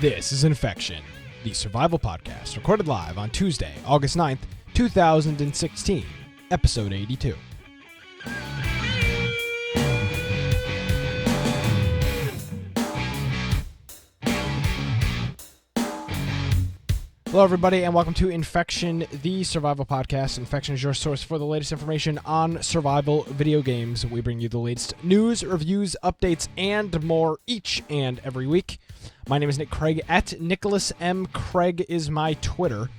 This is Infection, the survival podcast, recorded live on Tuesday, August 9th, 2016, episode 82. Hello, everybody, and welcome to Infection, the survival podcast. Infection is your source for the latest information on survival video games. We bring you the latest news, reviews, updates, and more each and every week. My name is Nick Craig. At Nicholas M. Craig is my Twitter.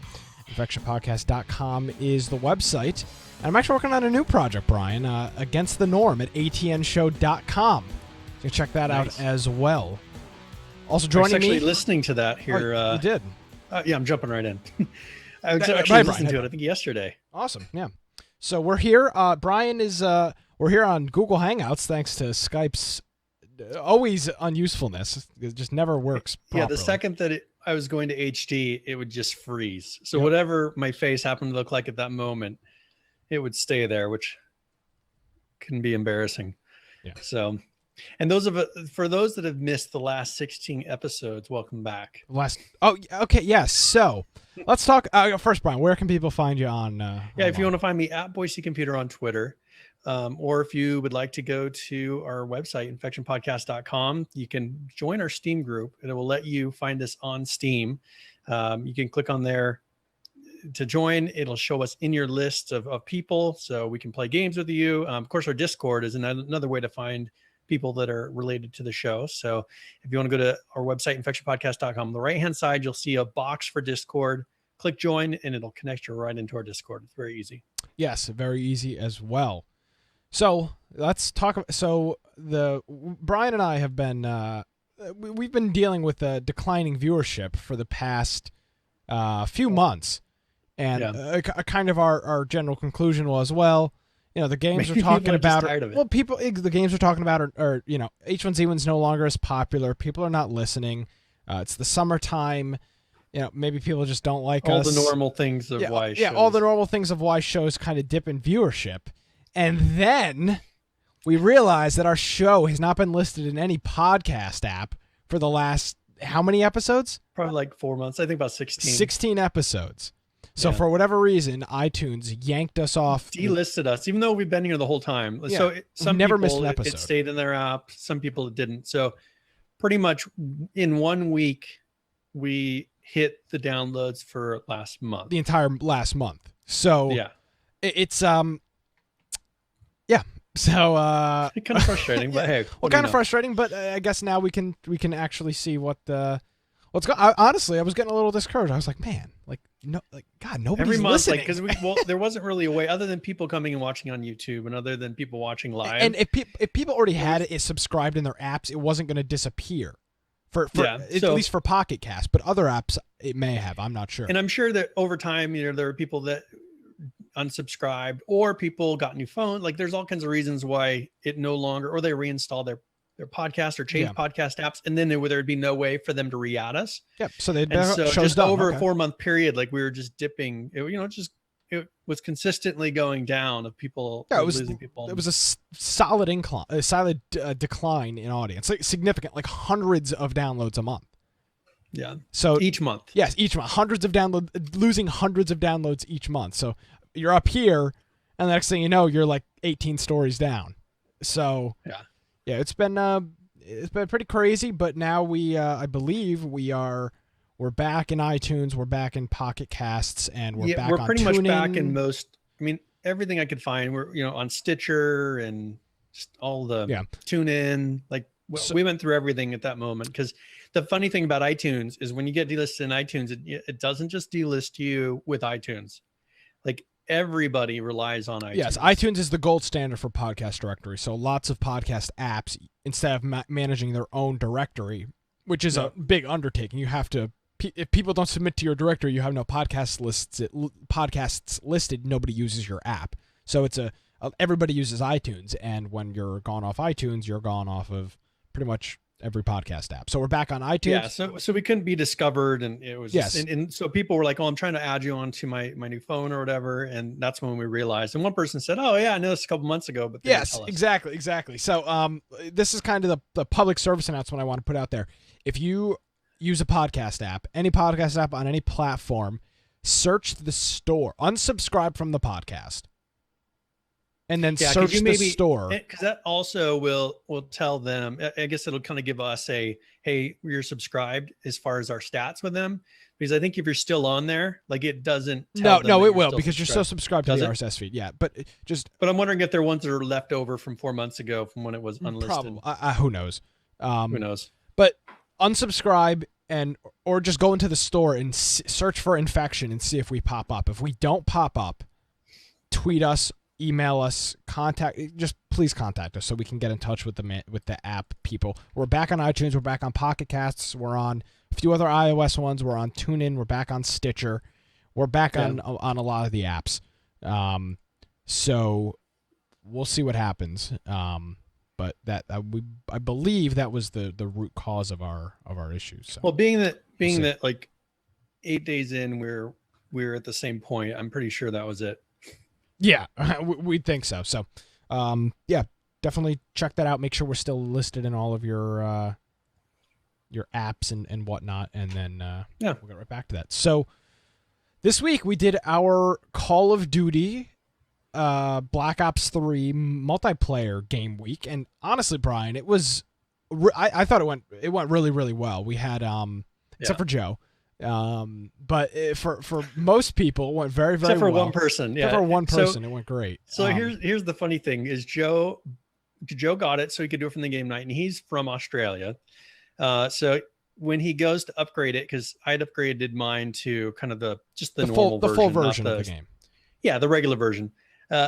InfectionPodcast.com is the website. And I'm actually working on a new project, Brian, Against the Norm at ATNShow.com. You can check that out as well. Also joining me... I was actually listening to that here. You did? Yeah, I'm jumping right in. I was actually listening to it, I think, yesterday. Awesome, yeah. So we're here. Brian is, we're here on Google Hangouts thanks to Skype's always unusefulness. It just never works properly. Yeah, the second that I was going to HD, it would just freeze. So whatever my face happened to look like at that moment, it would stay there, which can be embarrassing. Yeah. So... And for those that have missed the last 16 episodes, welcome back. Okay, yes. So let's talk first, Brian. Where can people find you on? If you want to find me at Boise Computer on Twitter, or if you would like to go to our website, infectionpodcast.com, you can join our Steam group, and it will let you find us on Steam. You can click on there to join. It'll show us in your list of people, so we can play games with you. Of course, our Discord is another way to find people that are related to the show. So if you want to go to our website, infectionpodcast.com, on the right-hand side, you'll see a box for Discord. Click join, and it'll connect you right into our Discord. It's very easy. Yes, very easy as well. So let's talk. So Brian and I have been, we've been dealing with a declining viewership for the past few months. And kind of our general conclusion was, well, you know, the games we're talking about, the games we're talking about are, you know, H1Z1's no longer as popular. People are not listening. It's the summertime. You know, maybe people just don't like us. All the normal things of why shows. Yeah, all the normal things of why shows kind of dip in viewership. And then we realized that our show has not been listed in any podcast app for the last, how many episodes? Probably like 4 months. I think about 16. 16 episodes. So for whatever reason, iTunes yanked us off. Delisted us, even though we've been here the whole time. Yeah, so some never people, missed an episode. It stayed in their app. Some people it didn't. So pretty much in 1 week, we hit the downloads for last month. The entire last month. So it's So kind of frustrating, but hey. Well, kind of frustrating, but I guess now we can actually see what's going. Honestly, I was getting a little discouraged. I was like, man, God, nobody's every month, listening. Because there wasn't really a way other than people coming and watching on YouTube, and other than people watching live. And if people already had it subscribed in their apps, it wasn't going to disappear at least for Pocket Cast. But other apps, it may have. I'm not sure. And I'm sure that over time, you know, there are people that unsubscribed, or people got new phones. Like, there's all kinds of reasons why it no longer, or they reinstall their podcast or change podcast apps, and then there'd be no way for them to re-add us. Yep. So just over a 4 month period, like we were just dipping. It was consistently going down of people. Yeah, losing people. It was a solid decline in audience, like significant, like hundreds of downloads a month. Yeah. So each month. Yes, each month, losing hundreds of downloads each month. So you're up here, and the next thing you know, you're like 18 stories down. So yeah, it's been pretty crazy, but now I believe we're back in iTunes, we're back in Pocket Casts, and we're back on pretty TuneIn. much back in most. I mean, everything I could find. We're on Stitcher and just all the TuneIn. Like we went through everything at that moment, because the funny thing about iTunes is when you get delisted in iTunes, it doesn't just delist you with iTunes. Like, everybody relies on iTunes. Yes, iTunes is the gold standard for podcast directory. So lots of podcast apps, instead of managing their own directory, which is a big undertaking, you have to. If people don't submit to your directory, you have no podcasts listed. Nobody uses your app. So everybody uses iTunes, and when you're gone off iTunes, you're gone off of pretty much every podcast app. So we're back on iTunes. Yeah, so we couldn't be discovered, and it was and so people were like, "Oh, I'm trying to add you onto my new phone or whatever," and that's when we realized. And one person said, "Oh yeah, I know this a couple months ago," but yes, exactly. So this is kind of the public service announcement I want to put out there. If you use a podcast app, any podcast app on any platform, search the store, unsubscribe from the podcast, and then search the store. Because that also will tell them, I guess it'll kind of give us a, hey, you're subscribed as far as our stats with them. Because I think if you're still on there, like it doesn't tell them. No, it will, because you're still subscribed to the RSS feed. Yeah, but I'm wondering if they're ones that are left over from 4 months ago from when it was unlisted. Probably. Who knows? Who knows? But unsubscribe or just go into the store and search for Infection and see if we pop up. If we don't pop up, tweet us, email us, please contact us so we can get in touch with the app people. We're back on iTunes. We're back on Pocket Casts. We're on a few other iOS ones. We're on TuneIn. We're back on Stitcher. We're back on a lot of the apps. So we'll see what happens. But I believe that was the root cause of our issues. So. Well, being that like 8 days in, we're at the same point. I'm pretty sure that was it. Yeah, we think so. So, yeah, definitely check that out. Make sure we're still listed in all of your apps and whatnot, and then we'll get right back to that. So, this week we did our Call of Duty Black Ops 3 multiplayer game week, and honestly, Brian, it was I thought it went really, really well. We had except for Joe. But for most people, it went very, very except for well. one person. Yeah. Except for one person, it went great. So here's the funny thing is Joe got it so he could do it from the game night, and he's from Australia. So when he goes to upgrade it, because I'd upgraded mine to kind of the normal version, full version of the game. Yeah, the regular version.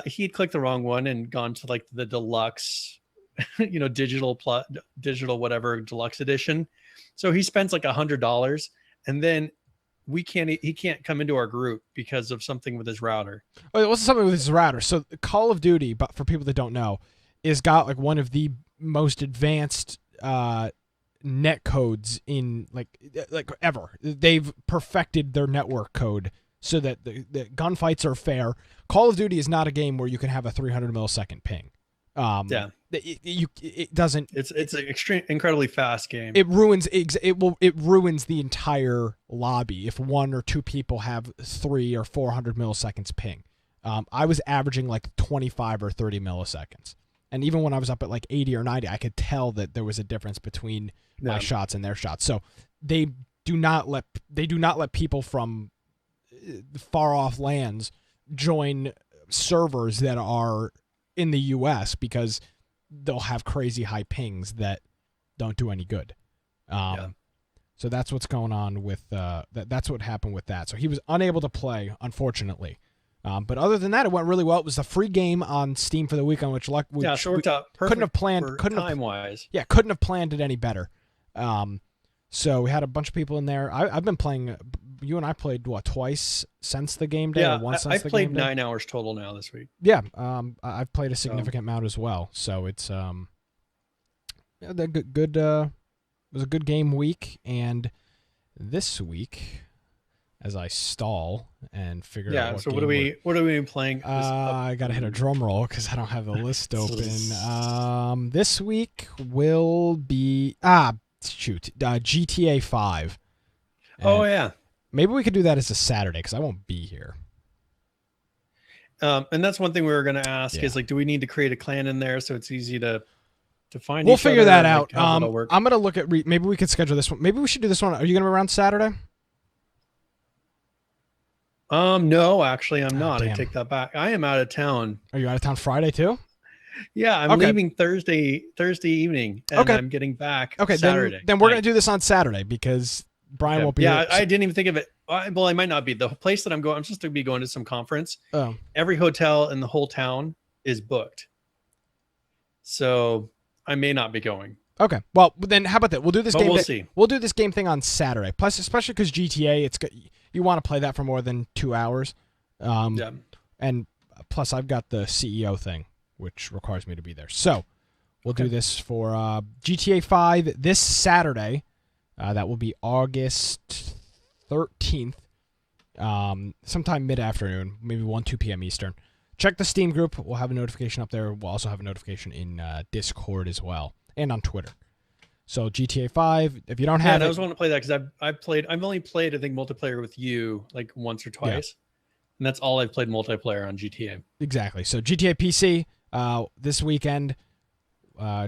He'd clicked the wrong one and gone to like the deluxe, digital whatever deluxe edition. So he spends like $100. And then he can't come into our group because of something with his router. Oh, it wasn't something with his router. So Call of Duty, but for people that don't know, is got like one of the most advanced net codes in like ever. They've perfected their network code so that the gunfights are fair. Call of Duty is not a game where you can have a 300 millisecond ping. It doesn't. It's an incredibly fast game. It ruins the entire lobby if one or two people have 300 or 400 milliseconds ping. I was averaging like 25 or 30 milliseconds, and even when I was up at like 80 or 90, I could tell that there was a difference between my shots and their shots. So they do not let people from far off lands join servers that are in the U.S. because they'll have crazy high pings that don't do any good. So that's what's going on with that's what happened with that. So he was unable to play, unfortunately. But other than that, it went really well. It was a free game on Steam for the weekend, which so it worked out perfect. Couldn't have planned time-wise. Yeah, couldn't have planned it any better. So we had a bunch of people in there. I've been playing. You and I played twice since the game day. Yeah, or once since I've the played game day? 9 hours total now this week. Yeah, I've played a significant amount as well. So it's good. It was a good game week, and this week, as I stall and figure out what so game what are we playing? I gotta hit a drum roll because I don't have the list open. This week will be GTA 5. Oh yeah. Maybe we could do that as a Saturday because I won't be here. And that's one thing we were going to ask is like, do we need to create a clan in there so it's easy to find? We'll figure that out. I'm going to look at maybe we could schedule this one. Maybe we should do this one. Are you going to be around Saturday? No, actually, I'm not. Damn. I take that back. I am out of town. Are you out of town Friday too? Yeah, I'm leaving Thursday evening, and I'm getting back Saturday. Then we're going to do this on Saturday because Brian won't be here. I didn't even think of it. Well, I might not be. The place that I'm supposed to be going to some conference. Oh. Every hotel in the whole town is booked. So I may not be going. Okay. Well, then how about that? We'll do this game. We'll see. We'll do this game thing on Saturday. Plus, especially because GTA, it's good. You want to play that for more than 2 hours. And plus, I've got the CEO thing, which requires me to be there. So we'll do this for GTA 5 this Saturday. That will be August 13th, sometime mid-afternoon, maybe 1-2 p.m. Eastern. Check the Steam group. We'll have a notification up there. We'll also have a notification in Discord as well and on Twitter. So GTA 5, if you don't Yeah, have and I it, was wanting to play that because I've only played I think multiplayer with you like once or twice, and that's all I've played multiplayer on GTA. exactly. So GTA PC this weekend.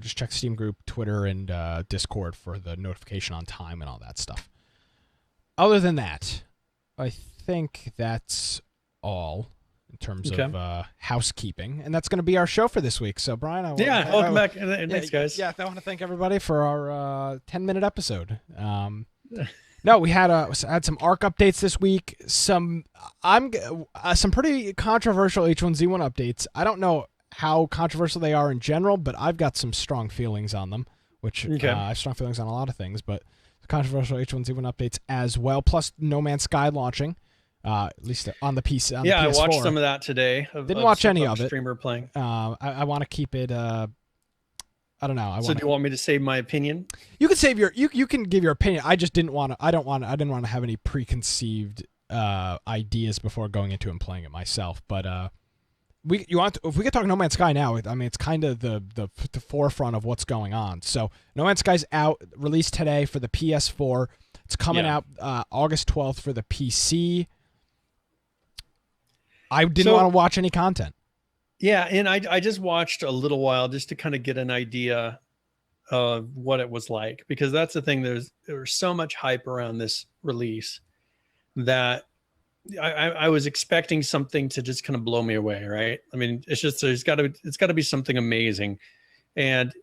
Just check Steam group, Twitter, and Discord for the notification on time and all that stuff. Other than that, I think that's all in terms Okay. of housekeeping, and that's going to be our show for this week. So, Brian, Welcome back. Thanks, guys. Yeah, I want to thank everybody for our 10-minute episode. No, we had some ARC updates this week. Some pretty controversial H1Z1 updates. I don't know how controversial they are in general, but I've got some strong feelings on them, which I have strong feelings on a lot of things, but controversial H1Z1 updates as well, plus No Man's Sky launching, at least on the PC. On the PS4. I watched some of that today. Didn't watch any of it. Streamer playing. I want to keep it. I don't know. Do you want me to save my opinion? You can save your. You can give your opinion. I just didn't want to. I didn't want to have any preconceived ideas before going into it and playing it myself. But if we could talk No Man's Sky now, I mean, it's kind of the forefront of what's going on. So No Man's Sky's out, released today for the PS4. It's coming out August 12th for the PC. I didn't want to watch any content. Yeah, and I just watched a little while just to kind of get an idea of what it was like, because that's the thing. There was so much hype around this release that I was expecting something to just kind of blow me away, right? I mean, it's got to be something amazing. And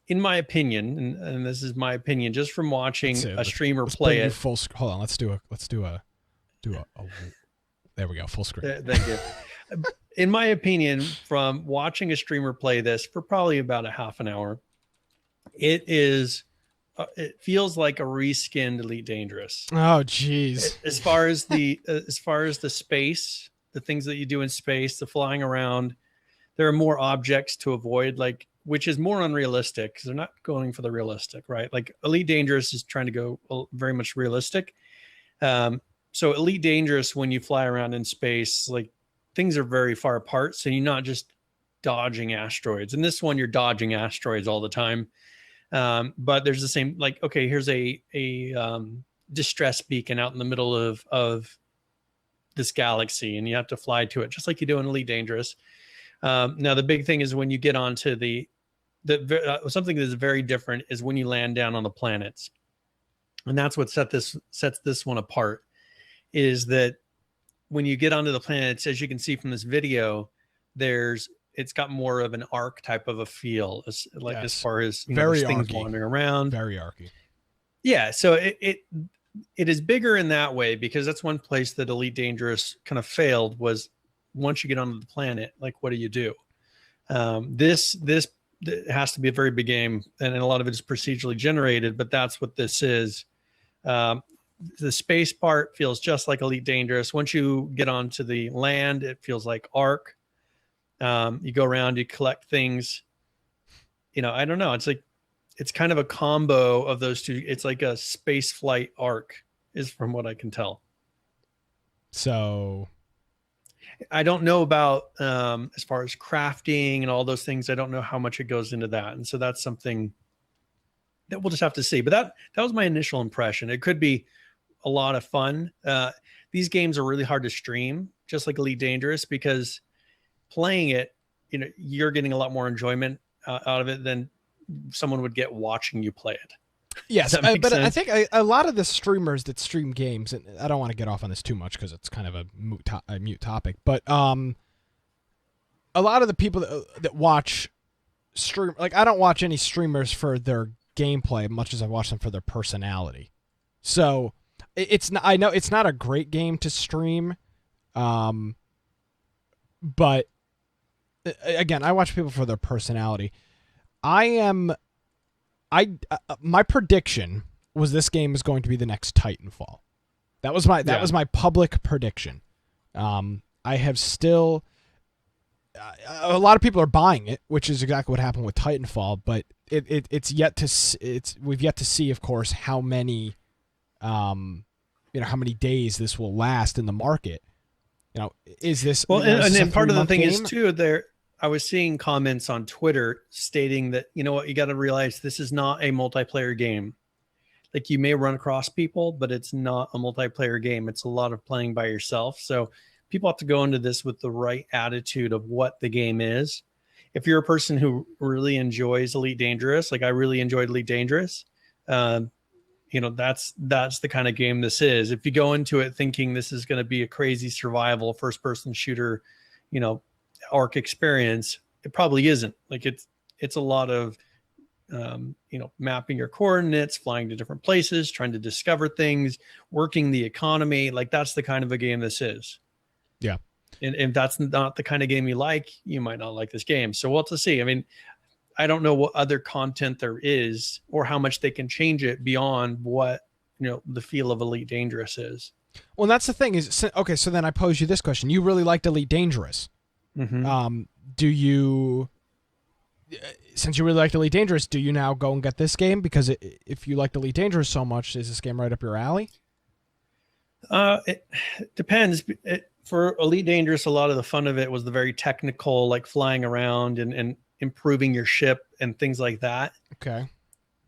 in my opinion, and this is my opinion, just from watching a streamer play it. Hold on, let's do a there we go, full screen. Thank you. In my opinion, from watching a streamer play this for probably about a half an hour, it feels like a reskinned Elite Dangerous. Oh, geez. As far as the space, the things that you do in space, the flying around, there are more objects to avoid, which is more unrealistic because they're not going for the realistic, right? Like Elite Dangerous is trying to go very much realistic. So Elite Dangerous, when you fly around in space, things are very far apart. So you're not just dodging asteroids. In this one, you're dodging asteroids all the time. But there's the same, okay, here's a distress beacon out in the middle of this galaxy, and you have to fly to it just like you do in Elite Dangerous. Now the big thing is when you get onto something that's very different is when you land down on the planets, and that's what sets this one apart. Is that when you get onto the planets, as you can see from this video, it's got more of an arc type of a feel, as far as very things wandering around. Very arcy. Yeah, so it is bigger in that way, because that's one place that Elite Dangerous kind of failed, was once you get onto the planet, what do you do? This has to be a very big game, and a lot of it is procedurally generated, but that's what this is. The space part feels just like Elite Dangerous. Once you get onto the land, it feels like Ark. You go around, you collect things. I don't know. It's kind of a combo of those two. It's like a space flight Ark, is from what I can tell. So I don't know about as far as crafting and all those things. I don't know how much it goes into that, and so that's something that we'll just have to see. But that was my initial impression. It could be a lot of fun. These games are really hard to stream, just like Elite Dangerous, because playing it, you're getting a lot more enjoyment out of it than someone would get watching you play it. Yes, but sense? I think a lot of the streamers that stream games, and I don't want to get off on this too much because it's kind of a mute topic, but a lot of the people that watch stream, I don't watch any streamers for their gameplay much as I watch them for their personality. So I know it's not a great game to stream, but again, I watch people for their personality. My prediction was this game is going to be the next Titanfall. That was my public prediction. I have still a lot of people are buying it, which is exactly what happened with Titanfall, but we've yet to see, of course, how many days this will last in the market. Is this and part of the thing is too, I was seeing comments on Twitter stating that, you know what, you got to realize this is not a multiplayer game. Like, you may run across people, but it's not a multiplayer game. It's a lot of playing by yourself. So people have to go into this with the right attitude of what the game is. If you're a person who really enjoys Elite Dangerous, like I really enjoyed Elite Dangerous, you know, that's the kind of game this is. If you go into it thinking this is going to be a crazy survival first person shooter, you know, arc experience, it probably isn't. Like, it's a lot of you know, mapping your coordinates, flying to different places, trying to discover things, working the economy. Like, that's the kind of a game this is. Yeah. And if that's not the kind of game you like, you might not like this game. So we'll have to see. I mean, I don't know what other content there is or how much they can change it beyond what, you know, the feel of Elite Dangerous is. Well, that's the thing is, okay, so then I pose you this question. You really liked Elite Dangerous. Mm-hmm. Do you, since you really liked Elite Dangerous, do you now go and get this game? Because if you liked Elite Dangerous so much, is this game right up your alley? It depends. For Elite Dangerous, a lot of the fun of it was the very technical, like flying around and improving your ship and things like that. Okay.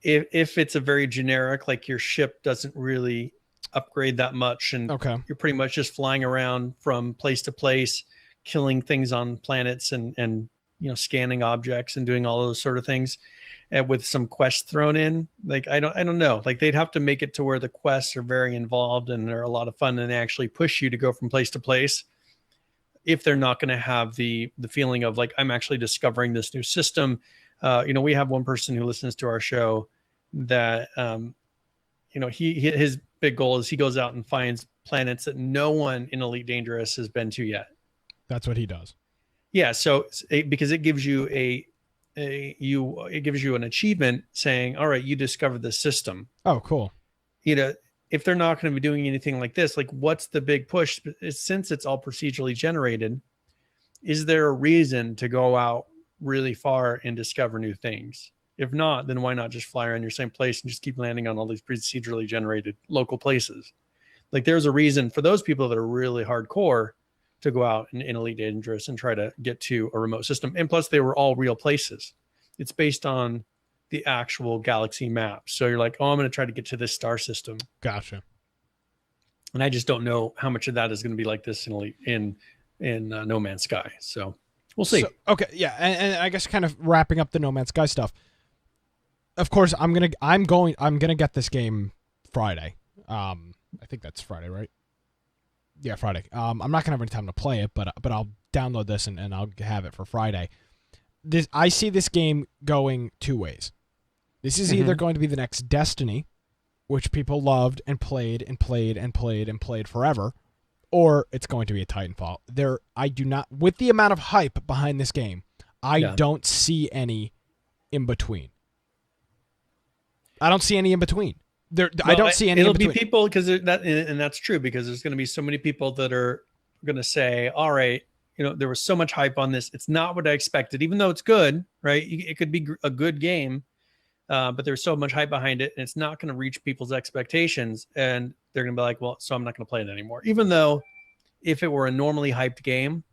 If it's a very generic, like your ship doesn't really upgrade that much, and you're pretty much just flying around from place to place, killing things on planets and you know, scanning objects and doing all those sort of things, and with some quests thrown in. Like, I don't know. Like, they'd have to make it to where the quests are very involved and they're a lot of fun and they actually push you to go from place to place. If they're not going to have the feeling of like, I'm actually discovering this new system. You know, we have one person who listens to our show that, you know, his big goal is he goes out and finds planets that no one in Elite Dangerous has been to yet. That's what he does. Yeah. So because it gives you it gives you an achievement saying, all right, you discovered the system. Oh, cool. You know, if they're not going to be doing anything like this, like, what's the big push? Since it's all procedurally generated, is there a reason to go out really far and discover new things? If not, then why not just fly around your same place and just keep landing on all these procedurally generated local places? Like, there's a reason for those people that are really hardcore to go out in Elite Dangerous and try to get to a remote system. And plus, they were all real places. It's based on the actual galaxy map. So you're like, oh, I'm going to try to get to this star system. Gotcha. And I just don't know how much of that is going to be like this in No Man's Sky. So we'll see. So, okay, yeah, and I guess kind of wrapping up the No Man's Sky stuff. Of course, I'm gonna get this game Friday. I think that's Friday, right? Yeah, Friday. I'm not gonna have any time to play it, but I'll download this and I'll have it for Friday. I see this game going two ways. This is either going to be the next Destiny, which people loved and played and played and played and played forever, or it's going to be a Titanfall. I do not, with the amount of hype behind this game, I don't see any in between. I don't see any in between. I don't see any in between. It'll be people, because that's true, because there's going to be so many people that are going to say, all right, you know, there was so much hype on this. It's not what I expected, even though it's good, right? It could be a good game, but there's so much hype behind it, and it's not going to reach people's expectations. And they're going to be like, well, so I'm not going to play it anymore. Even though if it were a normally hyped game,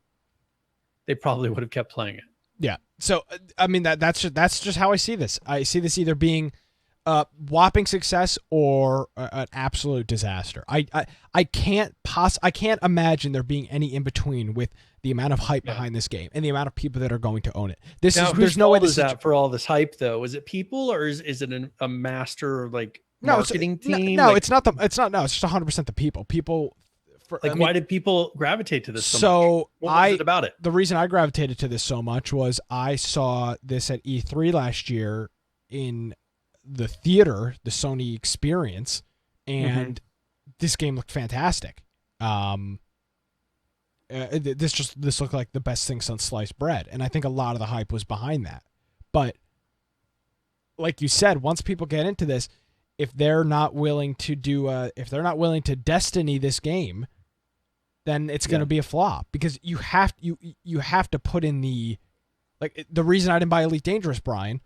they probably would have kept playing it. Yeah. So, I mean, that's just how I see this. I see this either being whopping success or an absolute disaster. I can't imagine there being any in between with the amount of hype behind this game and the amount of people that are going to own it. There's no way this is that for all this hype though. Is it people, or is it a master like marketing team? No, it's not. It's just 100% the people. People. Why did people gravitate to this so much? What was it about it? The reason I gravitated to this so much was I saw this at E3 last year in the theater, the Sony experience, and this game looked fantastic. This looked like the best thing since sliced bread, and I think a lot of the hype was behind that. But like you said, once people get into this, if they're not willing to Destiny this game, then it's going to be a flop, because you have to put in the reason I didn't buy Elite Dangerous, Brian,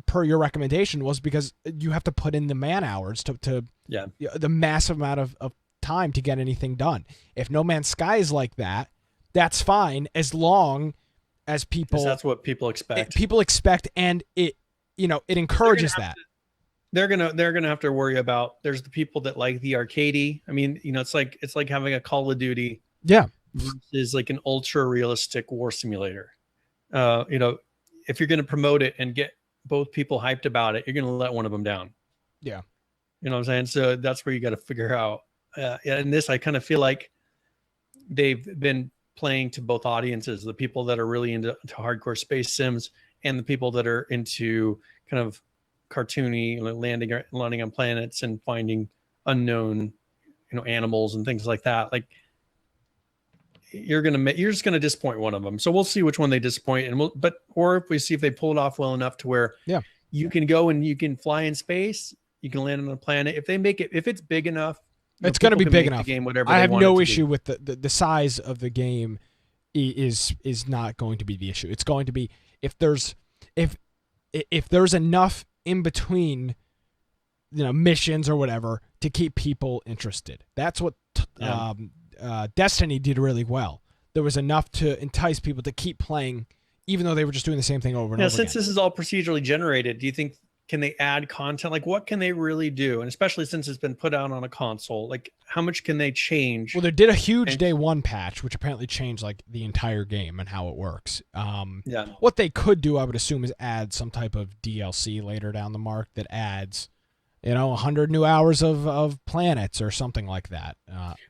per your recommendation, was because you have to put in the man hours to the massive amount of time to get anything done. If No Man's Sky is like that, that's fine, as long as 'Cause people. that's what people expect. People expect, and it encourages that. They're gonna have to worry about. There's the people that like the arcadey. I mean, it's like having a Call of Duty Yeah. versus like an ultra realistic war simulator. If you're gonna promote it and get both people hyped about it, you're gonna let one of them down. Yeah. You know what I'm saying? So that's where you got to figure out. And this, I kind of feel like they've been playing to both audiences: the people that are really into hardcore space sims, and the people that are into kind of cartoony, landing on planets and finding unknown, animals and things like that. Like you're just gonna disappoint one of them. So we'll see which one they disappoint, and or if we see if they pull it off well enough to where you can go and you can fly in space, you can land on a planet. If they make it, if it's big enough, it's going to be big enough. The game, whatever I have no issue with the size of the game. Is not going to be the issue. It's going to be if there's enough in between, missions or whatever to keep people interested. That's what Destiny did really well. There was enough to entice people to keep playing, even though they were just doing the same thing over and over again. Since this is all procedurally generated, do you think can they add content? Like, what can they really do? And especially since it's been put out on a console, like, how much can they change? Well, they did a huge day one patch, which apparently changed like the entire game and how it works. What they could do, I would assume, is add some type of DLC later down the mark that adds, 100 new hours of planets or something like that.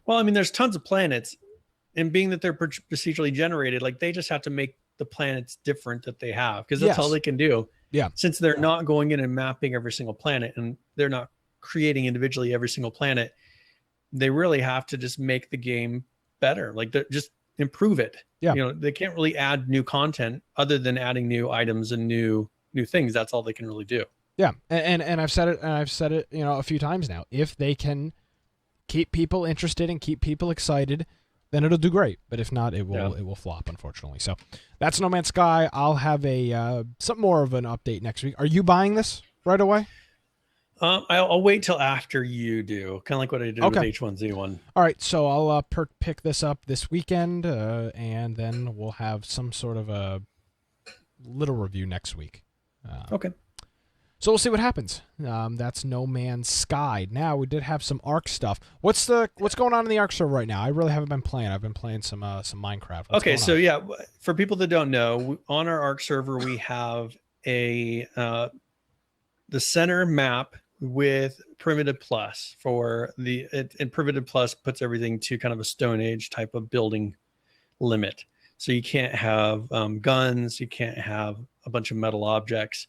Well, I mean, there's tons of planets, and being that they're procedurally generated, like they just have to make the planets different that they have, because that's all they can do. Yeah. Since they're not going in and mapping every single planet, and they're not creating individually every single planet, they really have to just make the game better. Like, just improve it. Yeah. They can't really add new content other than adding new items and new things. That's all they can really do. Yeah. And I've said it, a few times now. If they can keep people interested and keep people excited, then it'll do great. But if not, it will flop, unfortunately. So that's No Man's Sky. I'll have some more of an update next week. Are you buying this right away? I'll wait till after you do, kind of like what I did with H1Z1. All right, so I'll pick this up this weekend, and then we'll have some sort of a little review next week. Okay. So we'll see what happens. That's No Man's Sky. Now, we did have some Ark stuff. What's going on in the Ark server right now? I really haven't been playing. I've been playing some Minecraft. For people that don't know, on our Ark server we have the center map with Primitive Plus and Primitive Plus puts everything to kind of a Stone Age type of building limit. So you can't have guns, you can't have a bunch of metal objects.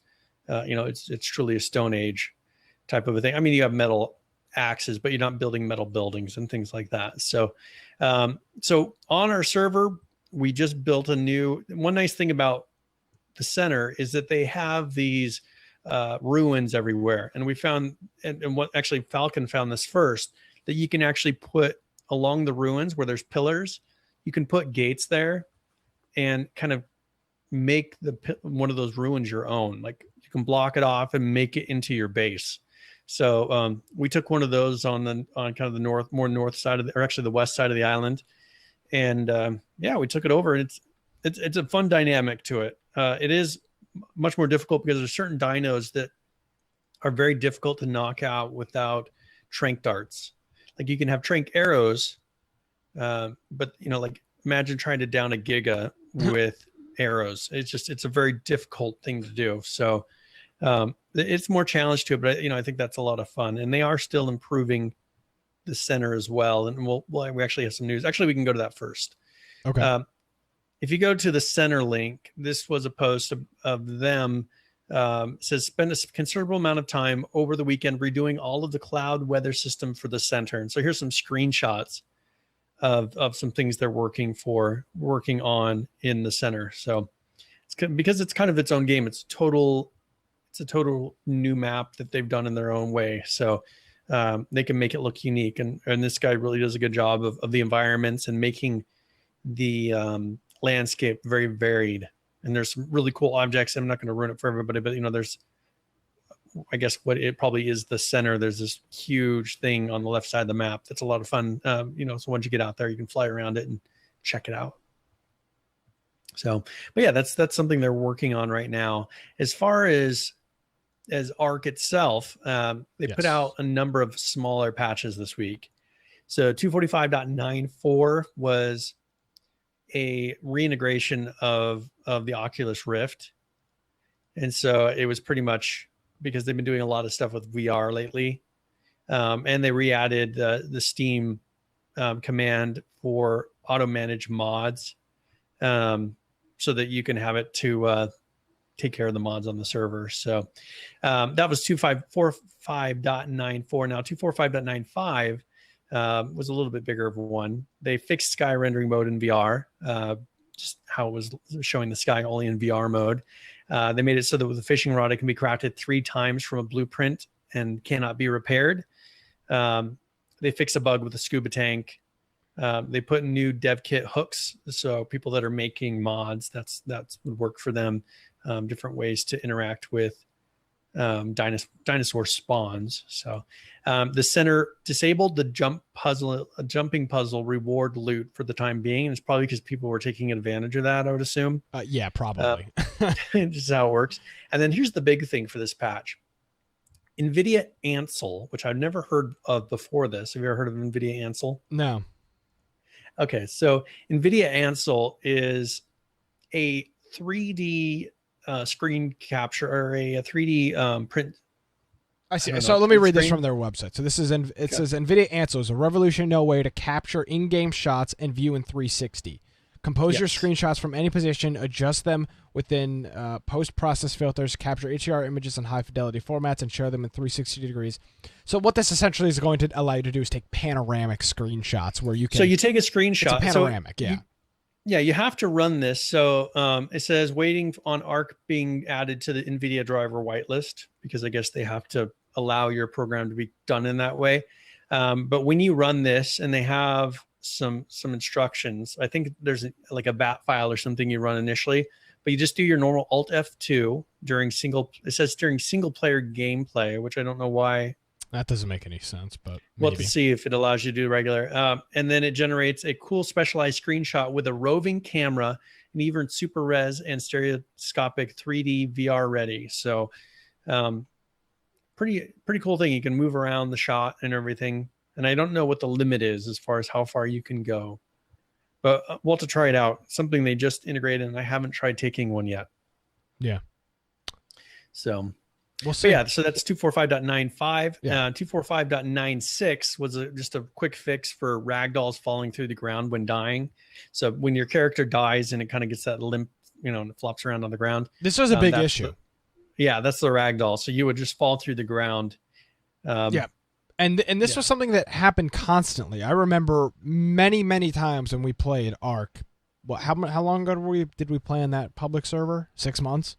It's truly a Stone Age type of a thing. I mean, you have metal axes, but you're not building metal buildings and things like that. So on our server, we just built one nice thing about the center is that they have these ruins everywhere. And we found, and what actually Falcon found this first, that you can actually put along the ruins where there's pillars, you can put gates there and kind of make one of those ruins your own. Like, you can block it off and make it into your base. So we took one of those on kind of the north side or actually the west side of the island, and we took it over. And it's a fun dynamic to it. It is much more difficult because there's certain dinos that are very difficult to knock out without trank darts. Like, you can have trank arrows, but like, imagine trying to down a Giga with arrows. It's a very difficult thing to do. So it's more challenge to it, but I think that's a lot of fun, and they are still improving the center as well. And we actually have some news. Actually, we can go to that first. Okay. If you go to the center link, this was a post of them. Says, spend a considerable amount of time over the weekend redoing all of the cloud weather system for the center. And so here's some screenshots of some things they're working on in the center. So because it's kind of its own game, it's a total new map that they've done in their own way. So they can make it look unique. And this guy really does a good job of the environments and making the landscape very varied. And there's some really cool objects. I'm not going to ruin it for everybody, but there's, I guess what it probably is the center. There's this huge thing on the left side of the map. That's a lot of fun. So once you get out there, you can fly around it and check it out. So, but yeah, that's something they're working on right now. As far as Arc itself, they put out Yes. a number of smaller patches this week. So 245.94 was a reintegration of the Oculus Rift. And so it was pretty much because they've been doing a lot of stuff with VR lately. And they re-added the Steam command for auto manage mods, so that you can have it to take care of the mods on the server. So that was 245.94. Now 245.95 was a little bit bigger of one. They fixed sky rendering mode in VR, just how it was showing the sky only in VR mode. They made it so that with a fishing rod, it can be crafted 3 times from a blueprint and cannot be repaired. They fixed a bug with the scuba tank. They put in new dev kit hooks, so people that are making mods, that's would work for them. Different ways to interact with dinosaur spawns. So the center disabled the jumping puzzle reward loot for the time being, and it's probably because people were taking advantage of that, I would assume. Yeah, probably. Just how it works. And then here's the big thing for this patch. NVIDIA Ansel, which I've never heard of before this. Have you ever heard of NVIDIA Ansel? No. Okay, so NVIDIA Ansel is a 3D screen capture, or a 3D print. I see. So let me read this from their website. So this is says NVIDIA Ansel is a revolutionary way to capture in-game shots and view in 360. Compose your screenshots from any position, adjust them within post-process filters, capture HDR images in high-fidelity formats, and share them in 360 degrees. So what this essentially is going to allow you to do is take panoramic screenshots where you can... So you take a screenshot. It's a panoramic, so you have to run this. So it says waiting on Arc being added to the NVIDIA driver whitelist, because I guess they have to allow your program to be done in that way. But when you run this, and they have some instructions, I think there's like a bat file or something you run initially, but you just do your normal Alt F2 during single player gameplay, which I don't know why. That doesn't make any sense, but we'll have to see if it allows you to do regular. And then it generates a cool specialized screenshot with a roving camera and even super res and stereoscopic 3D VR ready. So pretty cool thing. You can move around the shot and everything. And I don't know what the limit is as far as how far you can go, but we'll have to try it out. Something they just integrated, and I haven't tried taking one yet. Yeah. So we'll see. Yeah. So that's 245.95. Yeah. 245.96 was just a quick fix for ragdolls falling through the ground when dying. So when your character dies and it kind of gets that limp, and it flops around on the ground. This was a big issue. That's the ragdoll. So you would just fall through the ground. Yeah. And this was something that happened constantly. I remember many times when we played Ark. How long ago did we play on that public server? 6 months?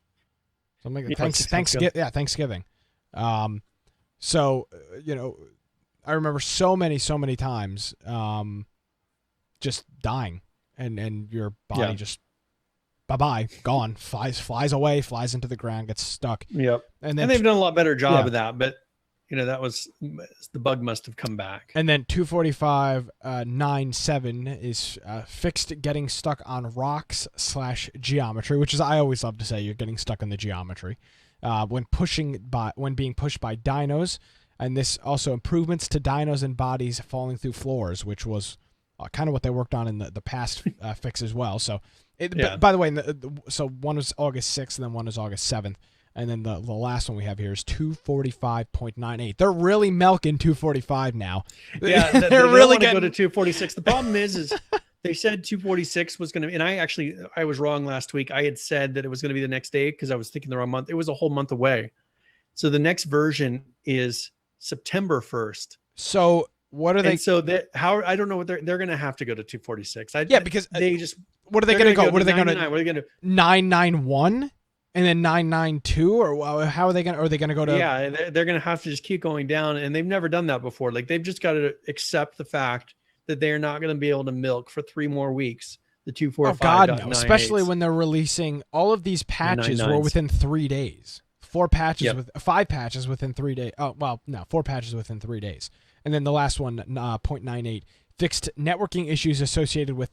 Something like that. Thanksgiving. So, I remember so many times just dying and your body just bye-bye, gone, flies away, flies into the ground, gets stuck. Yep. And they've done a lot better job of that, but that was, the bug must have come back. And then 245.97 is fixed getting stuck on rocks / geometry, which is, I always love to say, you're getting stuck in the geometry when being pushed by dinos. And this also improvements to dinos and bodies falling through floors, which was kind of what they worked on in the past fix as well. So, by the way, so one was August 6th and then one is August 7th. And then the last one we have here is 245.98. They're really milking 245 now. Yeah, they're really going to go to 246. The problem is they said 246 was going to, and I was wrong last week. I had said that it was going to be the next day because I was thinking the wrong month. It was a whole month away. So the next version is September 1st. So what are they? And so I don't know what they're going to have to go to 246. Because they just, what are they going to go? What are they going to? What are they going to? 991. And then 992, or how are they going to? Are they going to go to? Yeah, they're going to have to just keep going down, and they've never done that before. Like they've just got to accept the fact that they are not going to be able to milk for 3 more weeks the 245. Oh God, no! Especially when they're releasing all of these patches were within 3 days. 4 patches with 5 patches within 3 days. Oh well, no, 4 patches within 3 days, and then the last one, 0.98, fixed networking issues associated with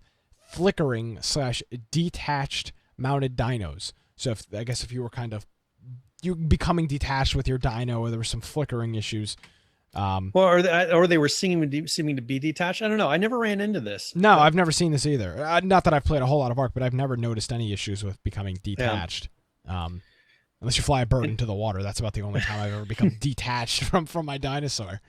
flickering / detached mounted dynos. So I guess if you were kind of you becoming detached with your dyno, or there were some flickering issues. Or they were seeming to be detached. I don't know. I never ran into this. No, I've never seen this either. Not that I've played a whole lot of Ark, but I've never noticed any issues with becoming detached. Unless you fly a bird into the water, that's about the only time I've ever become detached from my dinosaur.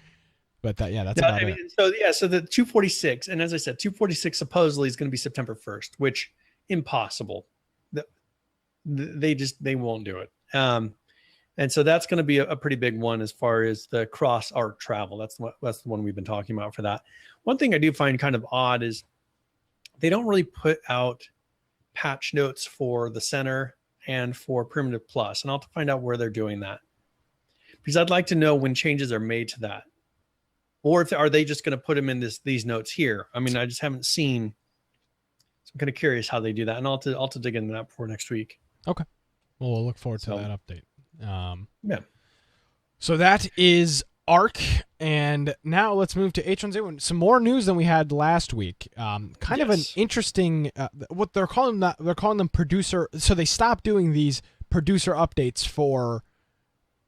But that's about it. So the 246, and as I said, 246 supposedly is going to be September 1st, which impossible. They won't do it. And so that's going to be a pretty big one as far as the cross Ark travel. That's the one we've been talking about for that. One thing I do find kind of odd is they don't really put out patch notes for the center and for Primitive Plus, and I'll have to find out where they're doing that, because I'd like to know when changes are made to that, or are they just going to put them in these notes here? I mean, I just haven't seen. So I'm kind of curious how they do that, and I'll have to dig into that before next week. Okay, well, we'll look forward to that update. Yeah. So that is Ark, and now let's move to H1Z1. Some more news than we had last week. Kind of an interesting what they're calling them producer. So they stopped doing these producer updates for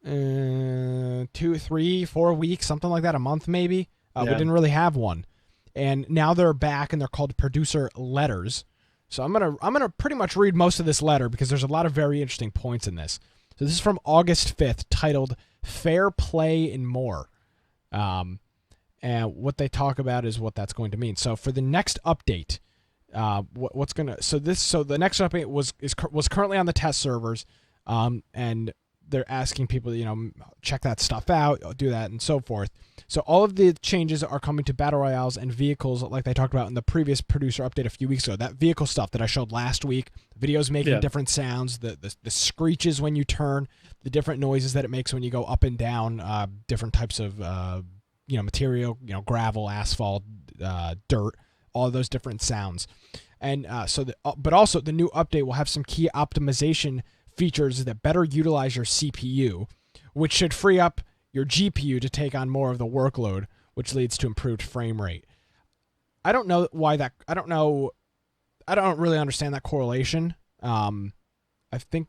2, 3, 4 weeks, something like that, a month maybe. We didn't really have one, and now they're back, and they're called producer letters. So I'm gonna pretty much read most of this letter because there's a lot of very interesting points in this. So this is from August 5th, titled Fair Play and More. And what they talk about is what that's going to mean. So for the next update, the next update was currently on the test servers, and they're asking people to, check that stuff out, do that, and so forth. So all of the changes are coming to battle royales and vehicles, like they talked about in the previous producer update a few weeks ago. That vehicle stuff that I showed last week, videos making different sounds, the screeches when you turn, the different noises that it makes when you go up and down, different types of material, gravel, asphalt, dirt, all those different sounds. And but also the new update will have some key optimization features that better utilize your CPU, which should free up your GPU to take on more of the workload, which leads to improved frame rate. I don't know why that. I don't really understand that correlation. I think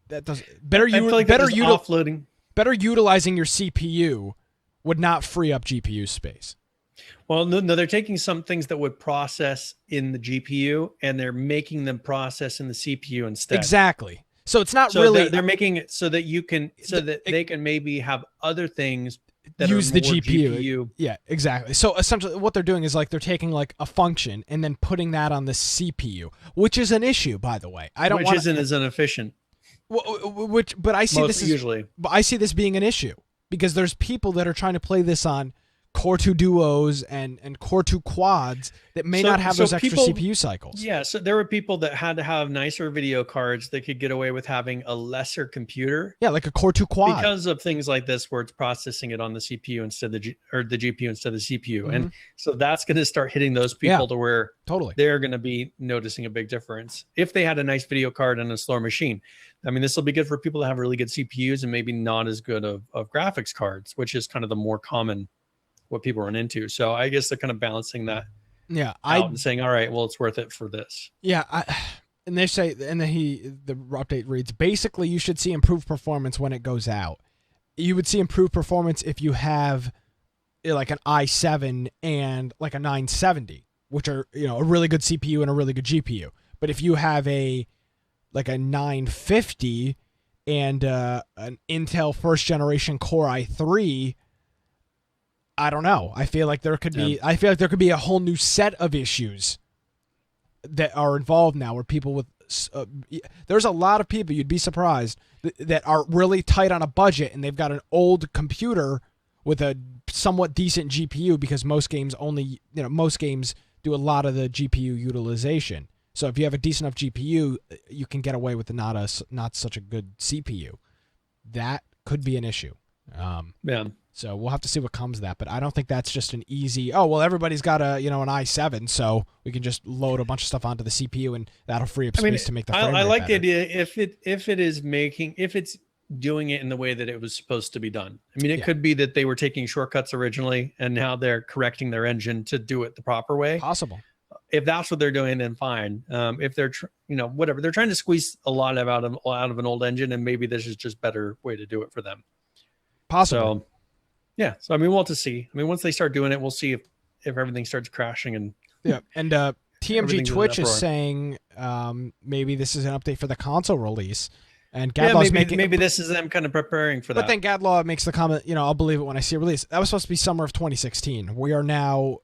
that does better offloading. Better utilizing your CPU would not free up GPU space. Well, no, they're taking some things that would process in the GPU and they're making them process in the CPU instead. Exactly. So it's not really. They're making it so that they can maybe have other things that use the GPU. Yeah, exactly. So essentially, what they're doing is they're taking a function and then putting that on the CPU, which is an issue, by the way. Which isn't as inefficient. But I see I see this being an issue because there's people that are trying to play this on Core 2 Duos and Core 2 Quads that may not have those extra CPU cycles. Yeah, so there were people that had to have nicer video cards that could get away with having a lesser computer. Yeah, like a Core 2 Quad. Because of things like this where it's processing it on the CPU instead of the GPU instead of the CPU. Mm-hmm. And so that's going to start hitting those people to where they're going to be noticing a big difference. If they had a nice video card and a slower machine. I mean, this will be good for people that have really good CPUs and maybe not as good of graphics cards, which is kind of the more common what people run into. So I guess they're kind of balancing that out and saying, all right, well, it's worth it for this. Yeah. And they say, and then the update reads, basically you should see improved performance when it goes out. You would see improved performance if you have like an i7 and like a 970, which are, a really good CPU and a really good GPU. But if you have a 950 and an Intel first generation Core i3, I don't know. I feel like there could be a whole new set of issues that are involved now where people with there's a lot of people, you'd be surprised, that are really tight on a budget and they've got an old computer with a somewhat decent GPU because most games do a lot of the GPU utilization. So if you have a decent enough GPU, you can get away with not such a good CPU. That could be an issue. So we'll have to see what comes of that, but I don't think that's just an easy, everybody's got an i7, so we can just load a bunch of stuff onto the CPU and that'll free up space to make the frame rate I like better. the idea if it's doing it in the way that it was supposed to be done. I mean, it could be that they were taking shortcuts originally and now they're correcting their engine to do it the proper way. Possible. if that's what they're doing, then fine. If they're, whatever, they're trying to squeeze a lot out of an old engine, and maybe this is just better way to do it for them. Possibly. So, yeah. So, I mean, we'll have to see. I mean, once they start doing it, we'll see if everything starts crashing. And yeah. And TMG Twitch is saying maybe this is an update for the console release. And Gadlaw's maybe this is them kind of preparing for that. But then Gadlaw makes the comment, I'll believe it when I see a release. That was supposed to be summer of 2016. We are now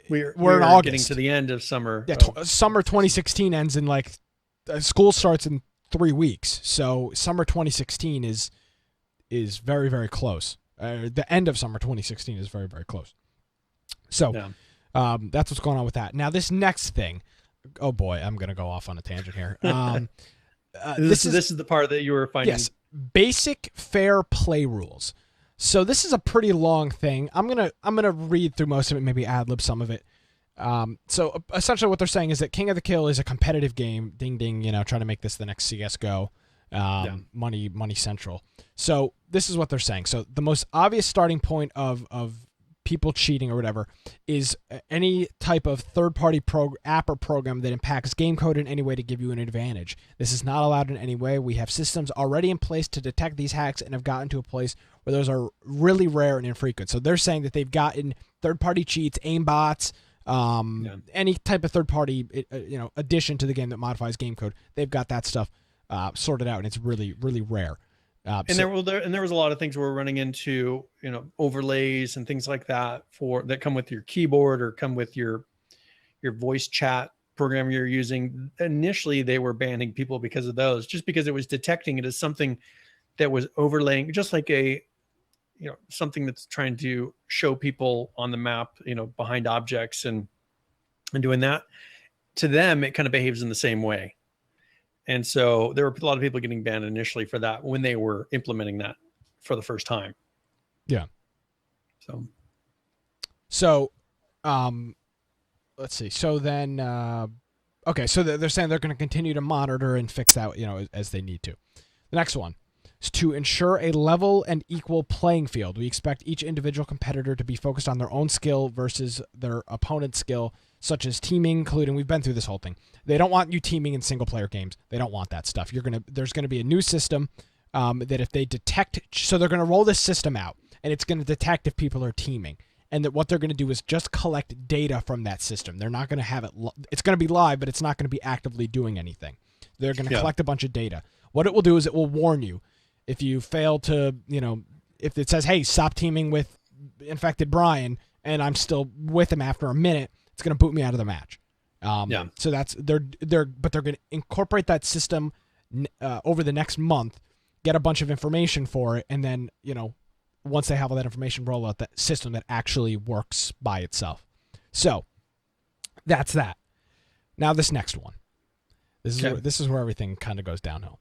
we're in August, getting to the end of summer. Yeah, summer 2016 ends in school starts in 3 weeks. So summer 2016 is very, very close. The end of summer 2016 is very, very close. So that's what's going on with that. Now this next thing, oh boy, I'm gonna go off on a tangent here. This is the part that you were finding. Yes, basic fair play rules. So this is a pretty long thing. I'm gonna read through most of it, maybe ad-lib some of it. So essentially what they're saying is that King of the Kill is a competitive game. Ding ding, trying to make this the next CS:GO. Money Central. So this is what they're saying. So the most obvious starting point of people cheating or whatever is any type of third-party app or program that impacts game code in any way to give you an advantage. This is not allowed in any way. We have systems already in place to detect these hacks and have gotten to a place where those are really rare and infrequent. So they're saying that they've gotten third-party cheats, aimbots, any type of third-party addition to the game that modifies game code. They've got that stuff sorted out, and it's really, really rare. There was a lot of things we're running into, overlays and things like that that come with your keyboard or come with your voice chat program you're using. Initially, they were banning people because of those, just because it was detecting it as something that was overlaying, just like something that's trying to show people on the map, behind objects and doing that. To them, it kind of behaves in the same way. And so there were a lot of people getting banned initially for that when they were implementing that for the first time. Yeah. So, let's see. So then, okay. So they're saying they're going to continue to monitor and fix that, as they need to. The next one is to ensure a level and equal playing field. We expect each individual competitor to be focused on their own skill versus their opponent's skill, such as teaming, including, we've been through this whole thing. They don't want you teaming in single-player games. They don't want that stuff. There's going to be a new system that if they detect, so they're going to roll this system out, and it's going to detect if people are teaming. And that what they're going to do is just collect data from that system. They're not going to have it, it's going to be live, but it's not going to be actively doing anything. They're going to collect a bunch of data. What it will do is it will warn you. If you fail to, if it says, hey, stop teaming with infected Brian, and I'm still with him after a minute, it's going to boot me out of the match. So that's they're going to incorporate that system over the next month, get a bunch of information for it, and then once they have all that information, roll out that system that actually works by itself. So that's that. Now this next one, this is where everything kind of goes downhill.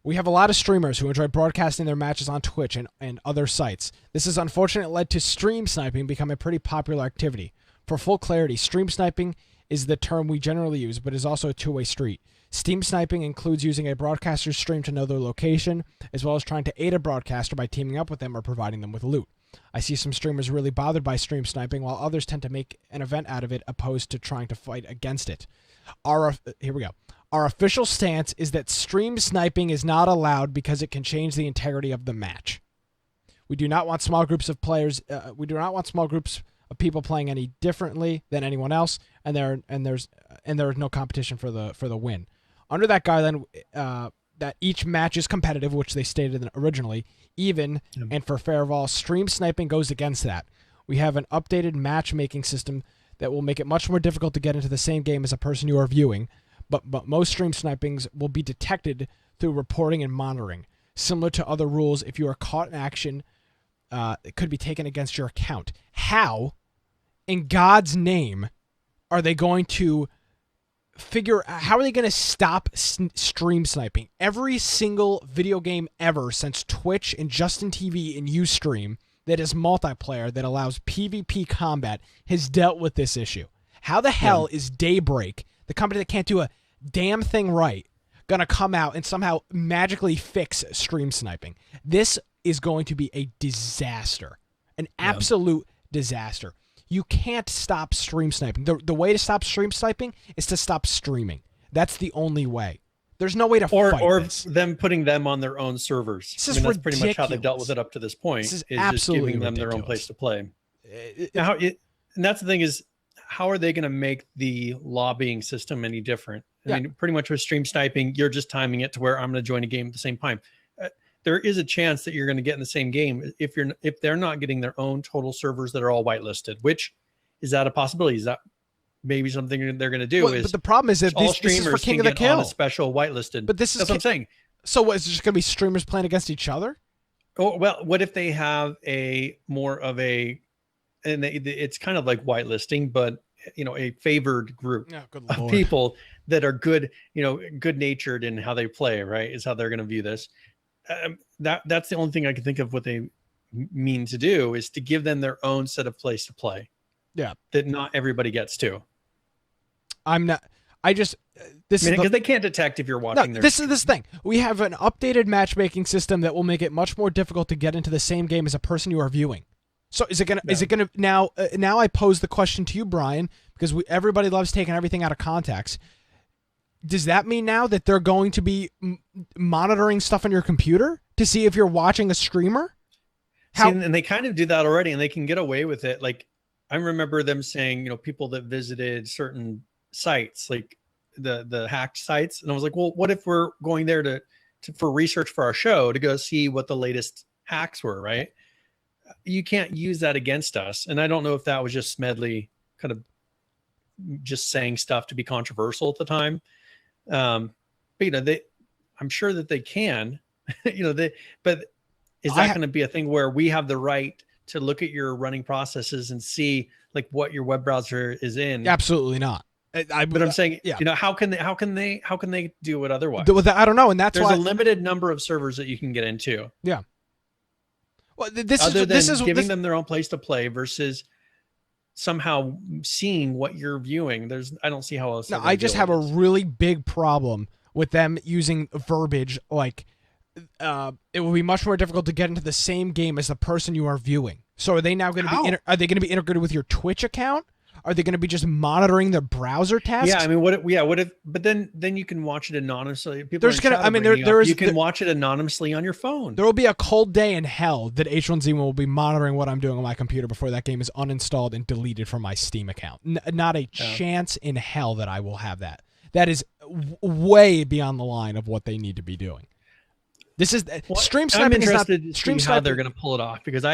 We have a lot of streamers who enjoy broadcasting their matches on Twitch and other sites. This has unfortunately led to stream sniping becoming a pretty popular activity. For full clarity, stream sniping is the term we generally use, but is also a two-way street. Steam sniping includes using a broadcaster's stream to know their location, as well as trying to aid a broadcaster by teaming up with them or providing them with loot. I see some streamers really bothered by stream sniping, while others tend to make an event out of it, opposed to trying to fight against it. Here we go. Our official stance is that stream sniping is not allowed because it can change the integrity of the match. We do not want small groups of players. We do not want small groups of people playing any differently than anyone else, and there is no competition for the win. Under that guideline, that each match is competitive, which they stated originally, even and for fair of all, stream sniping goes against that. We have an updated matchmaking system that will make it much more difficult to get into the same game as a person you are viewing. But most stream snipings will be detected through reporting and monitoring. Similar to other rules, if you are caught in action, it could be taken against your account. How, in God's name, are they going to how are they going to stop stream sniping? Every single video game ever since Twitch and Justin TV and Ustream that is multiplayer that allows PvP combat has dealt with this issue. How the hell is Daybreak, the company that can't do a damn thing right, going to come out and somehow magically fix stream sniping? This is going to be a disaster, an absolute disaster. You can't stop stream sniping. The way to stop stream sniping is to stop streaming. That's the only way. There's no way to fight this. them putting them on their own servers. This is that's pretty much how they've dealt ridiculous. with it up to this point. This is just absolutely giving them their own ridiculous. place to play. And that's the thing is, how are they going to make the lobbying system any different? I mean, pretty much with stream sniping, you're just timing it to where I'm going to join a game at the same time. There is a chance that you're going to get in the same game if they're not getting their own total servers that are all whitelisted. Which is that a possibility? Is that maybe something they're going to do? But the problem is that all this streamers is for King of can the get on Kill. a special whitelisted. But this is that's what I'm saying. So what is it just going to be streamers playing against each other? Oh well, what if they have it's kind of like whitelisting, but a favored group of people that are good, good natured in how they play, right? Is how they're going to view this. That's the only thing I can think of what they mean to do is to give them their own set of place to play. Yeah. That not everybody gets to. Because they can't detect if you're watching this is this thing. We have an updated matchmaking system that will make it much more difficult to get into the same game as a person you are viewing. So is it gonna now I pose the question to you, Brian, because everybody loves taking everything out of context. Does that mean now that they're going to be monitoring stuff on your computer to see if you're watching a streamer? And they kind of do that already, and they can get away with it. Like I remember them saying, people that visited certain sites, like the hacked sites, and I was like, well, what if we're going there for research for our show to go see what the latest hacks were, right? You can't use that against us. And I don't know if that was just Smedley kind of just saying stuff to be controversial at the time. But I'm sure that they can, but is that going to be a thing where we have the right to look at your running processes and see like what your web browser is in? Absolutely not. But I'm saying, how can they do it otherwise? I don't know. And that's there's a limited number of servers that you can get into. Yeah. Well, this is giving them their own place to play versus somehow seeing what you're viewing. I don't see how else. No, I just have a really big problem with them using verbiage like it will be much more difficult to get into the same game as the person you are viewing. So are they now going to are they going to be integrated with your Twitch account? Are they going to be just monitoring the browser tasks? Yeah, I mean, what if? But then you can watch it anonymously. You can watch it anonymously on your phone. There will be a cold day in hell that H1Z1 will be monitoring what I'm doing on my computer before that game is uninstalled and deleted from my Steam account. Not a chance in hell that I will have that. That is way beyond the line of what they need to be doing. This is stream sniping. I'm interested to see how they're going to pull it off because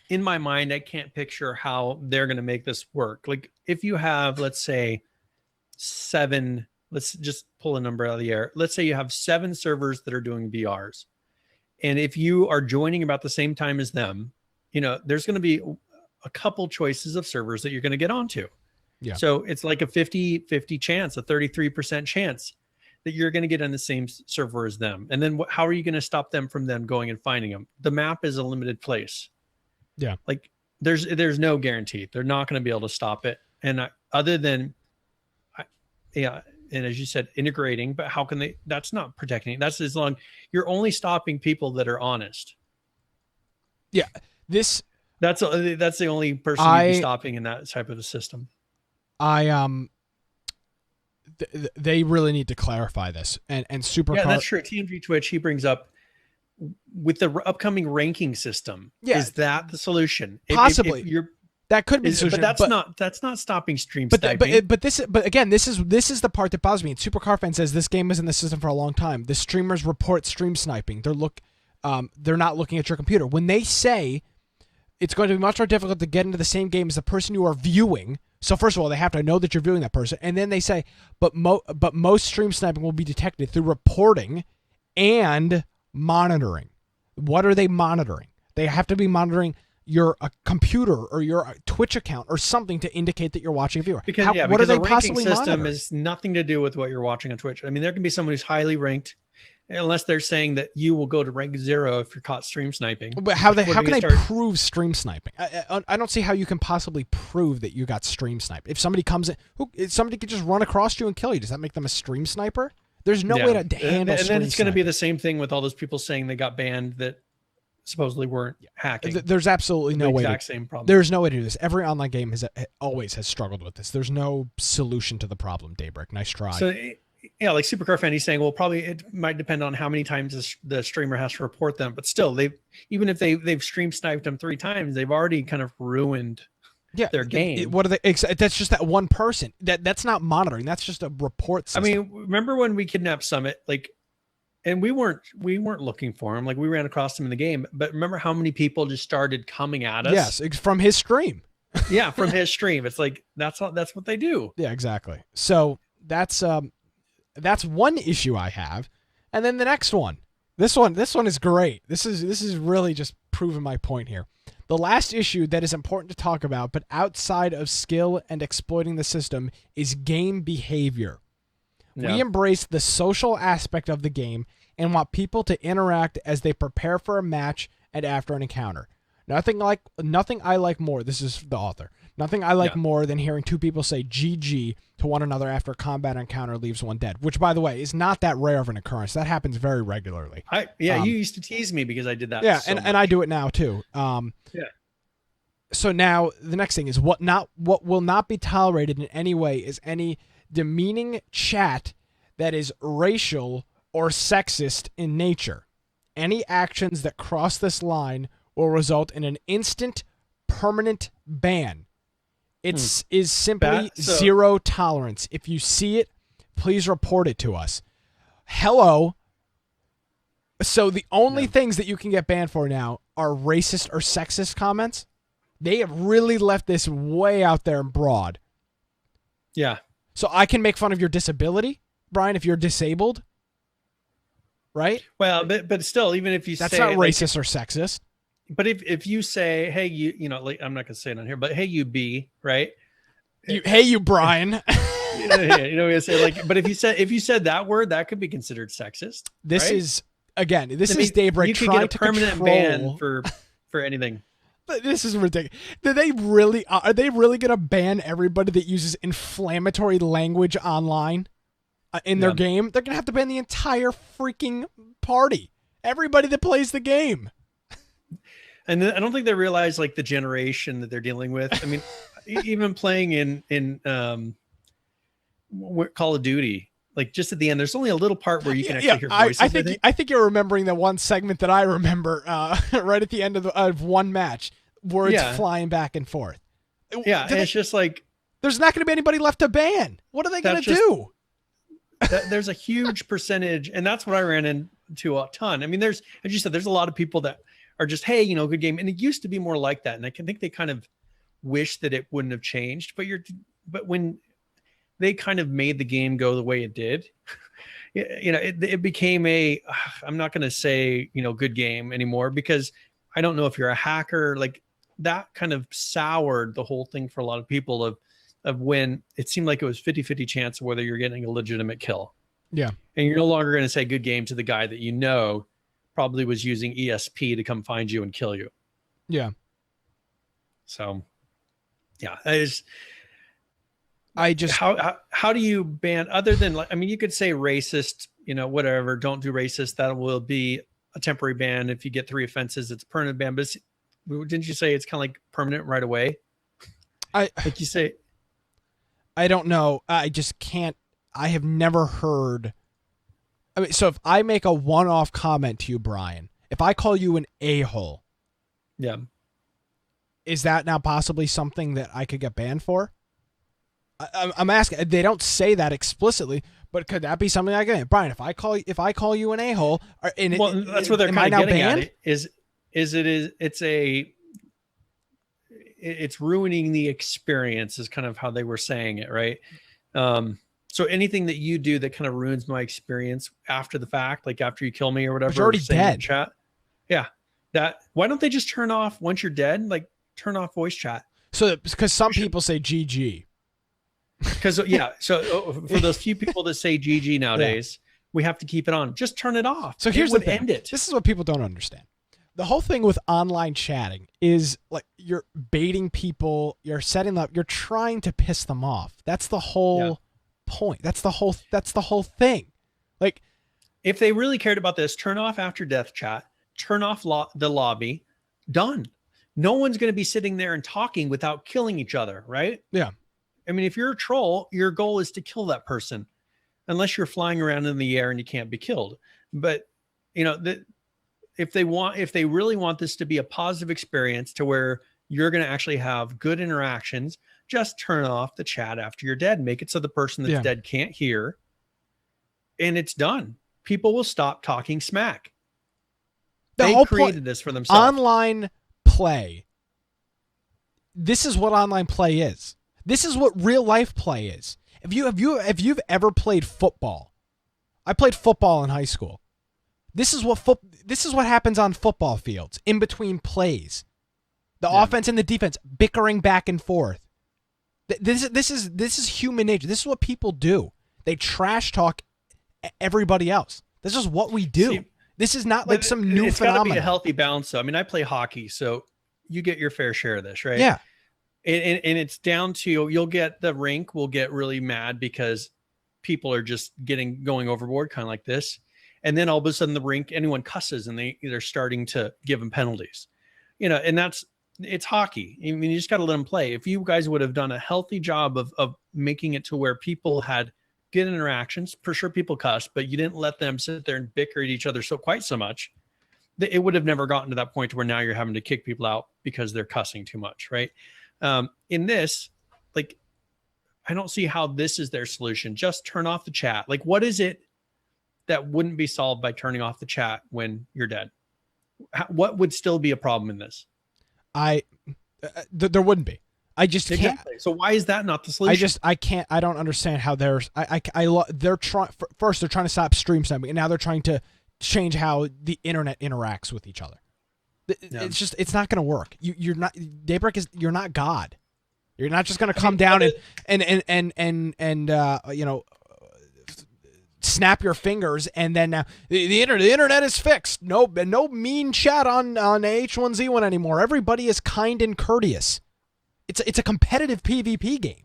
in my mind, I can't picture how they're going to make this work. Like if you have, let's say 7, let's just pull a number out of the air. Let's say you have 7 servers that are doing VRs. And if you are joining about the same time as them, there's going to be a couple choices of servers that you're going to get onto. Yeah. So it's like a 50-50 chance, a 33% chance that you're going to get on the same server as them. And then how are you going to stop them from them going and finding them? The map is a limited place. Yeah. Like there's no guarantee. They're not going to be able to stop it. And other than, and as you said, integrating, but how can they, that's not protecting. That's as long you're only stopping people that are honest. Yeah. That's the only person you'd be stopping in that type of a system. They really need to clarify this and Supercar. Yeah, that's true. TMG Twitch, he brings up with the upcoming ranking system. Yeah. Is that the solution? Possibly. That could be the solution. But that's not stopping stream sniping. But again, this is the part that bothers me. And Supercar Fan says this game was in the system for a long time. The streamers report stream sniping. They're not looking at your computer. When they say it's going to be much more difficult to get into the same game as the person you are viewing. So first of all, they have to know that you're viewing that person, and then they say, but most stream sniping will be detected through reporting and monitoring. What are they monitoring? They have to be monitoring your computer or your Twitch account or something to indicate that you're watching a viewer. Because what are they a ranking possibly system monitoring? is nothing to do with what you're watching on Twitch. I mean, there can be someone who's highly ranked, unless they're saying that you will go to rank 0 if you're caught stream sniping. But how can they prove stream sniping? I don't see how you can possibly prove that you got stream sniped. If somebody comes in, somebody could just run across you and kill you. Does that make them a stream sniper? There's no way to handle. And then it's going to be the same thing with all those people saying they got banned. That supposedly weren't hacking. There's absolutely no the way. Exact same problem. There's no way to do this. Every online game always has struggled with this. There's no solution to the problem. Daybreak, nice try. So yeah, like Supercar Fan, he's saying, well, probably it might depend on how many times the streamer has to report them. But still, even if they've stream sniped them 3 times, they've already kind of ruined their game. What are they? That's just that one person. That's not monitoring. That's just a report system. I mean, remember when we kidnapped Summit? Like, and we weren't looking for him. Like, we ran across him in the game. But remember how many people just started coming at us? Yes, from his stream. Yeah, from his stream. It's like that's what they do. Yeah, exactly. So that's one issue I have, and then the next one. This one is great. This is really just proving my point here. The last issue that is important to talk about, but outside of skill and exploiting the system, is game behavior. Yeah. We embrace the social aspect of the game and want people to interact as they prepare for a match and after an encounter. Nothing I like more. This is the author. Nothing I like more than hearing 2 people say GG to one another after a combat encounter leaves one dead, which, by the way, is not that rare of an occurrence. That happens very regularly. You used to tease me because I did that. Yeah, and I do it now too. So now the next thing is what will not be tolerated in any way is any demeaning chat that is racial or sexist in nature. Any actions that cross this line will result in an instant, permanent ban. Is simply zero tolerance. If you see it, please report it to us. Hello. So the only things that you can get banned for now are racist or sexist comments. They have really left this way out there and broad. Yeah. So I can make fun of your disability, Brian, if you're disabled, right? Well, but still, even if you that's say not racist or sexist. But if you say, hey, like, I'm not gonna say it on here, but hey, you B, right? Hey, you Brian. You know what I say? Like, but if you said that word, that could be considered sexist. This right? is Daybreak you could trying get a permanent to ban for anything. This is ridiculous. Are they really going to ban everybody that uses inflammatory language online in their game? They're going to have to ban the entire freaking party. Everybody that plays the game. And I don't think they realize like the generation that they're dealing with. I mean, even playing in Call of Duty, like just at the end, there's only a little part where you can actually hear voices. I think you're remembering the one segment that I remember right at the end of one match, words flying back and forth. Yeah, and it's just like there's not going to be anybody left to ban. What are they going to do? There's a huge percentage, and that's what I ran into a ton. I mean, as you said, there's a lot of people that are just, hey, good game, and it used to be more like that, and I think they kind of wish that it wouldn't have changed. But when they kind of made the game go the way it did, it became I'm not going to say, good game anymore, because I don't know if you're a hacker. Like that kind of soured the whole thing for a lot of people of when it seemed like it was 50-50 chance of whether you're getting a legitimate kill. Yeah. And you're no longer going to say good game to the guy that probably was using ESP to come find you and kill you. Yeah. So yeah, how do you ban, other than, I mean, you could say racist, whatever, don't do racist. That will be a temporary ban. If you get 3 offenses, it's a permanent ban. But didn't you say it's kind of like permanent right away? Like you say, I don't know. I just can't. I have never heard. I mean, so if I make a one-off comment to you, Brian, if I call you an a-hole, yeah, is that now possibly something that I could get banned for? I'm asking. They don't say that explicitly, but could that be something I get? Brian, if I call you an a-hole, that's what they're kind of getting at. It's ruining the experience is kind of how they were saying it, right? So anything that you do that kind of ruins my experience after the fact, like after you kill me or whatever, but you're already dead. Chat, yeah. Why don't they just turn off once you're dead? Like turn off voice chat. So because some people say GG. Because so for those few people that say GG nowadays, we have to keep it on. Just turn it off. So here's the thing. End it. This is what people don't understand. The whole thing with online chatting is like you're baiting people, you're setting up, you're trying to piss them off. That's the whole point. That's the whole thing. Like if they really cared about this, turn off after death chat, turn off the lobby, done. No one's going to be sitting there and talking without killing each other, right? Yeah. I mean, if you're a troll, your goal is to kill that person, unless you're flying around in the air and you can't be killed. But if they really want this to be a positive experience to where you're going to actually have good interactions, just turn off the chat after you're dead. Make it so the person that's dead can't hear, and it's done. People will stop talking smack. They created this for themselves. Online play. This is what online play is. This is what real life play is. If you've ever played football, I played football in high school. This is what happens on football fields in between plays. The offense and the defense bickering back and forth. This is human nature. This is what people do. They trash talk everybody else. This is what we do. See, this is not like some new phenomenon. It's got to be a healthy balance, though. I mean, I play hockey, so you get your fair share of this, right? Yeah. And it's down to, you'll get the rink will get really mad because people are just going overboard, kind of like this. And then all of a sudden the rink, anyone cusses and they're starting to give them penalties, and it's hockey. I mean, you just got to let them play. If you guys would have done a healthy job of making it to where people had good interactions, for sure people cuss, but you didn't let them sit there and bicker at each other quite so much, it would have never gotten to that point where now you're having to kick people out because they're cussing too much, right? In this, like, I don't see how this is their solution. Just turn off the chat. Like, what is it that wouldn't be solved by turning off the chat when you're dead? What would still be a problem in this? There wouldn't be. I just can't. So why is that not the solution? I don't understand how they're trying. First, they're trying to stop stream sniping, and now they're trying to change how the internet interacts with each other. It's not going to work. You're not Daybreak you're not God. You're not just going to come down and snap your fingers and then now the internet is fixed. No mean chat on H1Z1 anymore. Everybody is kind and courteous. It's a competitive PvP game.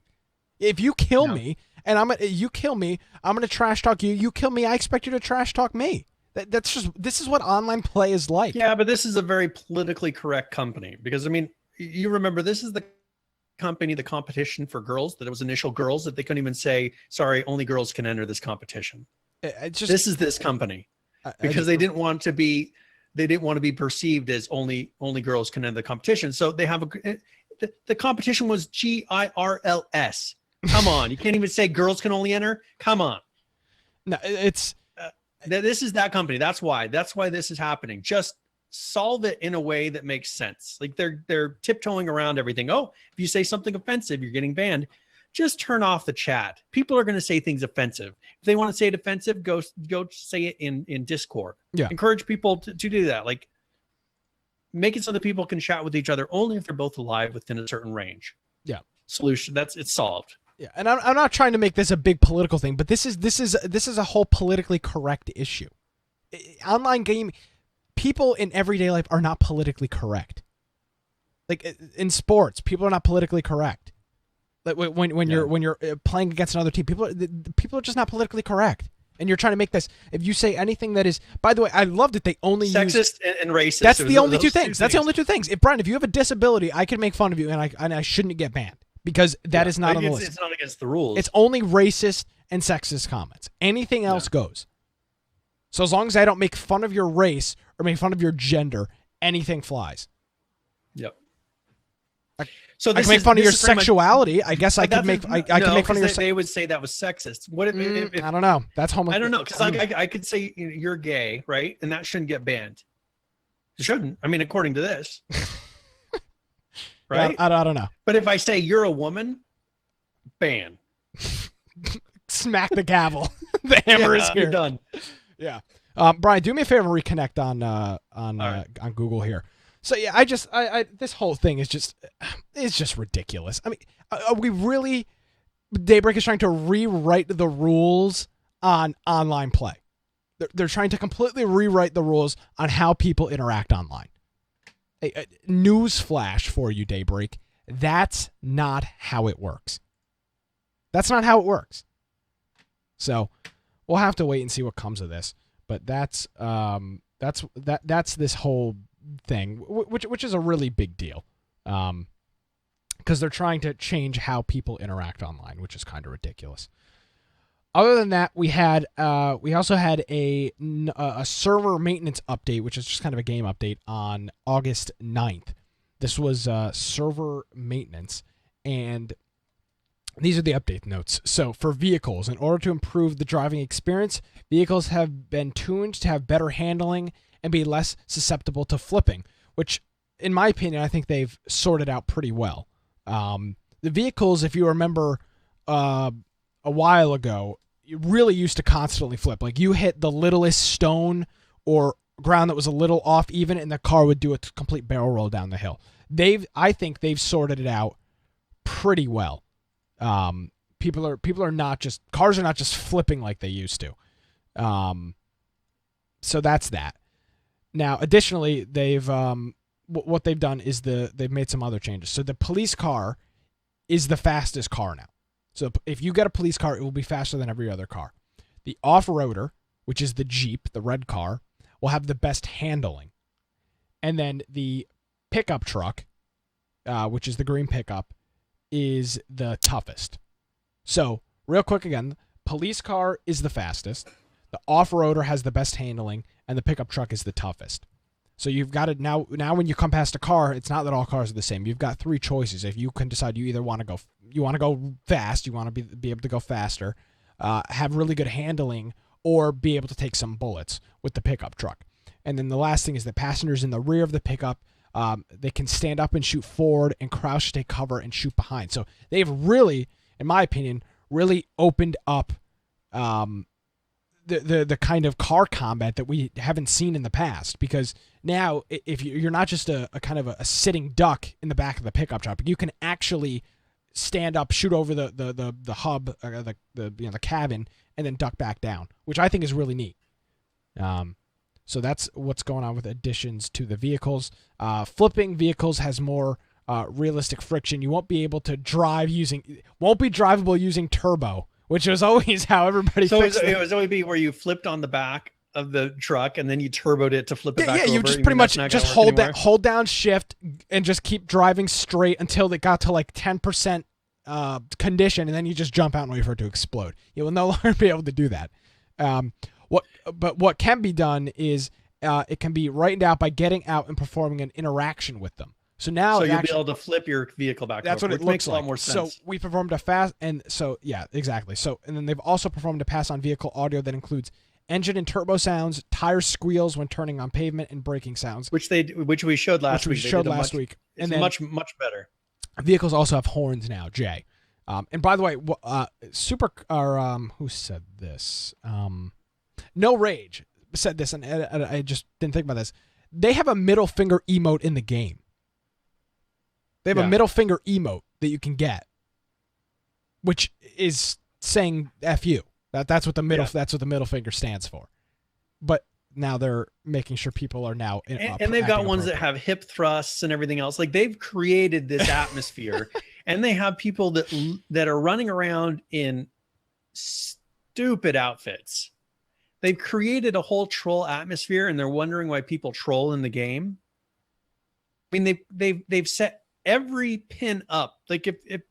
If you kill me and you kill me, I'm going to trash talk you. You kill me, I expect you to trash talk me. This is what online play is like. Yeah, but this is a very politically correct company because, I mean, you remember this is the company, the competition for girls, that it was initial girls, that they couldn't even say, sorry, only girls can enter this competition. This is this company because they didn't want to be perceived as only girls can enter the competition. So they have the competition was GIRLS. Come on. You can't even say girls can only enter. Come on. No, it's, this is that company. That's why this is happening. Just solve it in a way that makes sense. Like they're tiptoeing around everything. Oh, if you say something offensive, you're getting banned. Just turn off the chat. People are going to say things offensive. If they want to say it offensive, go say it in Discord. Yeah. Encourage people to do that. Like, make it so that people can chat with each other only if they're both alive within a certain range. Yeah. Solution. It's solved. Yeah, and I'm not trying to make this a big political thing, but this is a whole politically correct issue. Online game, people in everyday life are not politically correct. Like in sports, people are not politically correct. Like when you're playing against another team, people are just not politically correct. And you're trying to make this. If you say anything that is, by the way, I love that they only sexist and racist. That's the only two things. That's the only two things. If Brian, if you have a disability, I can make fun of you, and I shouldn't get banned. Because that is not on the list. It's not against the rules. It's only racist and sexist comments. Anything else goes. So as long as I don't make fun of your race or make fun of your gender, anything flies. Yep. So I can make fun of your sexuality. I guess I could make I can make fun of your. They would say that was sexist. What if I don't know. That's homo. I don't know because I could say you're gay, right, and that shouldn't get banned. It shouldn't. I mean, according to this. Right? I don't know. But if I say you're a woman, ban. Smack the gavel. The hammer is here. You're done. Yeah. Brian, do me a favor and reconnect on Google here. So yeah, I this whole thing is just ridiculous. I mean, are we really? Daybreak is trying to rewrite the rules on online play. They're trying to completely rewrite the rules on how people interact online. A news flash for you, Daybreak. That's not how it works. That's not how it works. So we'll have to wait and see what comes of this. But that's That's this whole thing, which is a really big deal, because they're trying to change how people interact online, which is kind of ridiculous. Other than that, we also had a server maintenance update, which is just kind of a game update on August 9th. This was server maintenance, and these are the update notes. So for vehicles, in order to improve the driving experience, vehicles have been tuned to have better handling and be less susceptible to flipping, which, in my opinion, I think they've sorted out pretty well. The vehicles, if you remember, a while ago, you really used to constantly flip. Like, you hit the littlest stone or ground that was a little off even, and the car would do a complete barrel roll down the hill. I think they've sorted it out pretty well. Cars are not just flipping like they used to. So that's that. Now, additionally, what they've done is they've made some other changes. So the police car is the fastest car now. So if you get a police car, it will be faster than every other car. The off-roader, which is the Jeep, the red car, will have the best handling. And then the pickup truck, which is the green pickup, is the toughest. So, real quick again, police car is the fastest, the off-roader has the best handling, and the pickup truck is the toughest. So you've got it now when you come past a car, it's not that all cars are the same. You've got three choices. If you can decide you either want to go fast, you want to be able to go faster, have really good handling, or be able to take some bullets with the pickup truck. And then the last thing is that passengers in the rear of the pickup, they can stand up and shoot forward, and crouch to take cover and shoot behind. So they've really, in my opinion, really opened up the kind of car combat that we haven't seen in the past. Because now, if you're not just a kind of a sitting duck in the back of the pickup truck, but you can actually stand up, shoot over the hub, the cabin, and then duck back down, which I think is really neat. So that's what's going on with additions to the vehicles. Flipping vehicles has more realistic friction. You won't be able to won't be drivable using turbo, which was always how everybody fixed it. It was always be where you flipped on the back of the truck and then you turboed it to flip it back over. Yeah, you just pretty much just hold down shift and just keep driving straight until it got to like 10% condition, and then you just jump out and wait for it to explode. You will no longer be able to do that. What can be done is it can be rightened out by getting out and performing an interaction with them. So now you'll be able to flip your vehicle back. That's over, what it looks makes like. A lot more sense. So we performed exactly. So, and then they've also performed a pass on vehicle audio that includes engine and turbo sounds, tire squeals when turning on pavement, and braking sounds, which we showed last week. It's much better. Vehicles also have horns now, Jay. And by the way, who said this? No Rage said this, and I just didn't think about this. They have a middle finger emote in the game. They have a middle finger emote that you can get, which is saying "F you." That's what the middle finger stands for. But now they're making sure people are now and they've got ones that have hip thrusts and everything else. Like, they've created this atmosphere, and they have people that are running around in stupid outfits. They've created a whole troll atmosphere, and they're wondering why people troll in the game. I mean, they've set every pin up. Like, if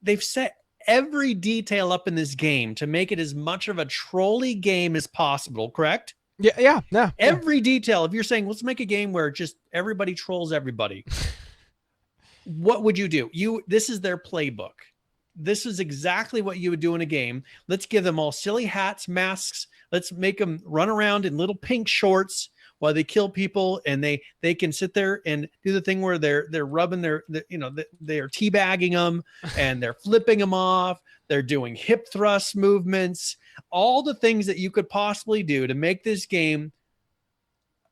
they've set every detail up in this game to make it as much of a trolly game as possible, correct? Yeah. Every detail. If you're saying, let's make a game where just everybody trolls everybody, what would you do? This is their playbook. This is exactly what you would do in a game. Let's give them all silly hats, masks. Let's make them run around in little pink shorts while they kill people, and they can sit there and do the thing where they're rubbing they're teabagging them, and they're flipping them off. They're doing hip thrust movements, all the things that you could possibly do to make this game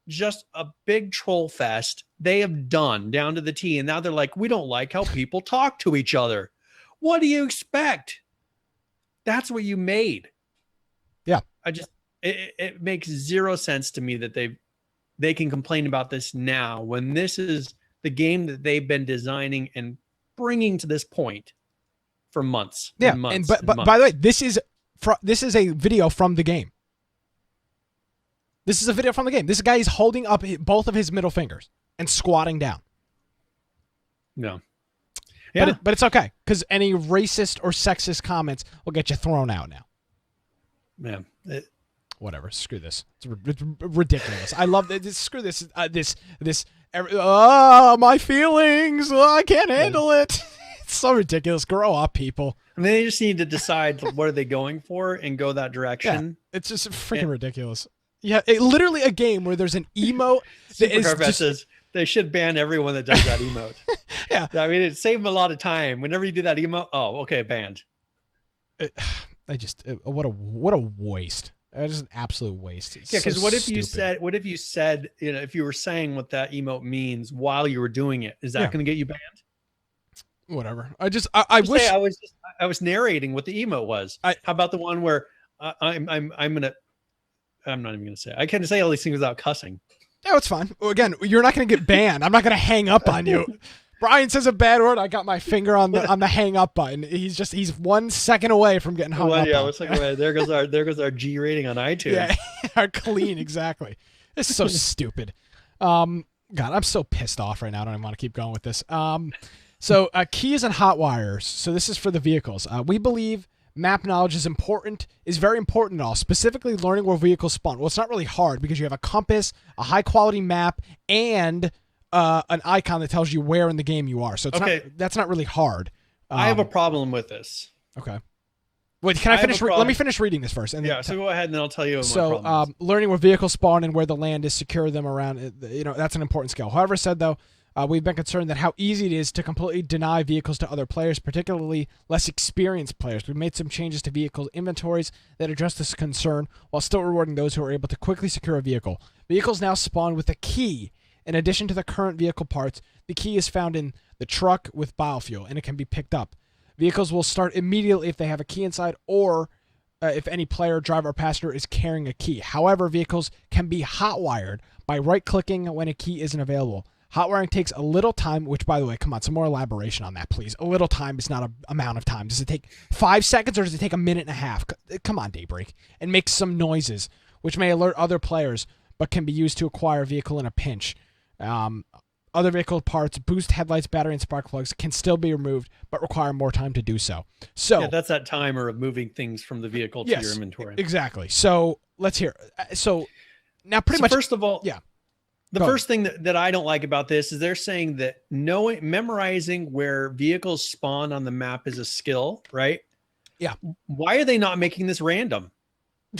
just a big troll fest. They have done down to the T, and now they're like, we don't like how people talk to each other. What do you expect? That's what you made. Yeah. It makes zero sense to me that they can complain about this now when this is the game that they've been designing and bringing to this point for months. Yeah. And months, but by the way, this is a video from the game. This is a video from the game. This guy is holding up both of his middle fingers and squatting down. No. Yeah. But it's okay, because any racist or sexist comments will get you thrown out now. Yeah. Whatever. Screw this. It's ridiculous. I love this. Screw this. My feelings. I can't handle it. It's so ridiculous. Grow up, people. I mean, they just need to decide what are they going for and go that direction. Yeah, it's just freaking ridiculous. Yeah, literally a game where there's an emote. Supercar says they should ban everyone that does that emote. Yeah. I mean, it saved them a lot of time. Whenever you do that emote, oh, okay, banned. What a waste. It's just an absolute waste. It's because so what if you stupid. said, if you were saying what that emote means while you were doing it, is that going to get you banned? Whatever. I wish I was narrating what the emote was. How about the one where I'm not even gonna say. I can't say all these things without cussing. No, it's fine. Well, again, you're not going to get banned. I'm not going to hang up on you. Brian says a bad word. I got my finger on the hang up button. He's 1 second away from getting hung up. Yeah, there goes our G rating on iTunes. Yeah, our clean, exactly. This is so stupid. God, I'm so pissed off right now. I don't even want to keep going with this. So keys and hot wires. So this is for the vehicles. We believe map knowledge is very important at all, specifically learning where vehicles spawn. Well, it's not really hard because you have a compass, a high quality map, and an icon that tells you where in the game you are. So that's not really hard. I have a problem with this. Okay. Wait, can I finish? Let me finish reading this first. So go ahead and then I'll tell you. So learning where vehicles spawn and where the land is, secure them around, that's an important skill. However said, though, we've been concerned that how easy it is to completely deny vehicles to other players, particularly less experienced players. We've made some changes to vehicle inventories that address this concern while still rewarding those who are able to quickly secure a vehicle. Vehicles now spawn with a key. In addition to the current vehicle parts, the key is found in the truck with biofuel, and it can be picked up. Vehicles will start immediately if they have a key inside or if any player, driver, or passenger is carrying a key. However, vehicles can be hot-wired by right-clicking when a key isn't available. Hot wiring takes a little time, which, by the way, come on, some more elaboration on that, please. A little time is not an amount of time. Does it take 5 seconds or does it take a minute and a half? Come on, Daybreak. And makes some noises, which may alert other players, but can be used to acquire a vehicle in a pinch. Other vehicle parts, boost, headlights, battery, and spark plugs can still be removed, but require more time to do so. So that's that timer of moving things from the vehicle to your inventory. Exactly. So let's hear. So now pretty much. First of all, the first thing that I don't like about this is they're saying that memorizing where vehicles spawn on the map is a skill, right? Yeah. Why are they not making this random?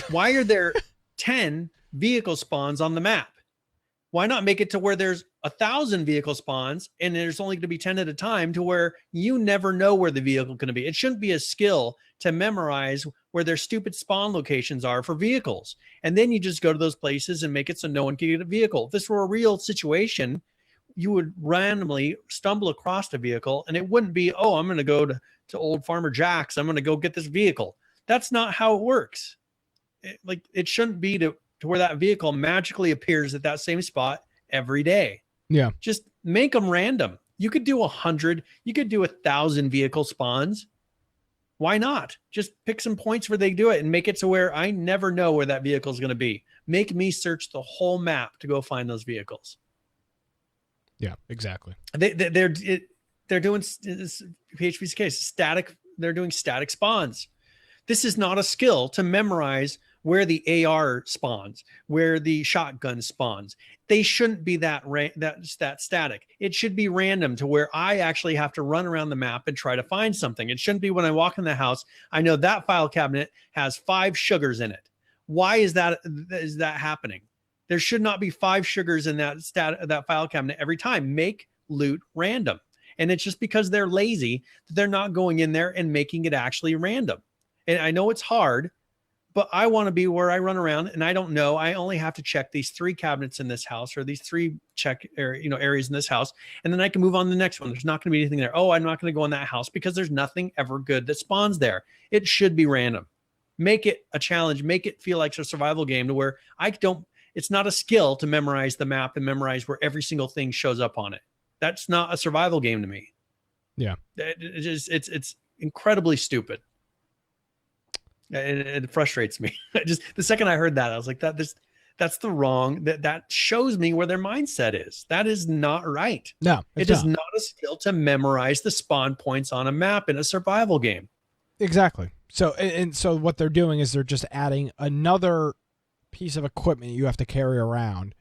Why are there 10 vehicle spawns on the map? Why not make it to where there's 1,000 vehicle spawns and there's only going to be 10 at a time to where you never know where the vehicle is going to be? It shouldn't be a skill to memorize where their stupid spawn locations are for vehicles. And then you just go to those places and make it so no one can get a vehicle. If this were a real situation, you would randomly stumble across a vehicle and it wouldn't be, oh, I'm going to go to old Farmer Jack's. I'm going to go get this vehicle. That's not how it works. It shouldn't be to where that vehicle magically appears at that same spot every day. Yeah. Just make them random. You could do 100, you could do 1,000 vehicle spawns. Why not? Just pick some points where they do it and make it to where I never know where that vehicle is going to be. Make me search the whole map to go find those vehicles. Yeah, exactly. They're doing this, PHP's case, static. They're doing static spawns. This is not a skill to memorize where the AR spawns, where the shotgun spawns. They shouldn't be that static. It should be random to where I actually have to run around the map and try to find something. It shouldn't be when I walk in the house, I know that file cabinet has 5 sugars in it. Why is that happening? There should not be 5 sugars in that file cabinet every time. Make loot random. And it's just because they're lazy that they're not going in there and making it actually random. And I know it's hard, but I want to be where I run around and I don't know. I only have to check these 3 cabinets in this house or these 3 areas in this house. And then I can move on to the next one. There's not going to be anything there. Oh, I'm not going to go in that house because there's nothing ever good that spawns there. It should be random. Make it a challenge. Make it feel like a survival game to where it's not a skill to memorize the map and memorize where every single thing shows up on it. That's not a survival game to me. Yeah. It's incredibly stupid. It frustrates me. The second I heard that, I was like, that that's the wrong, that shows me where their mindset is. That is not right. No, it is not a skill to memorize the spawn points on a map in a survival game. Exactly. So, and so what they're doing is they're just adding another piece of equipment you have to carry around,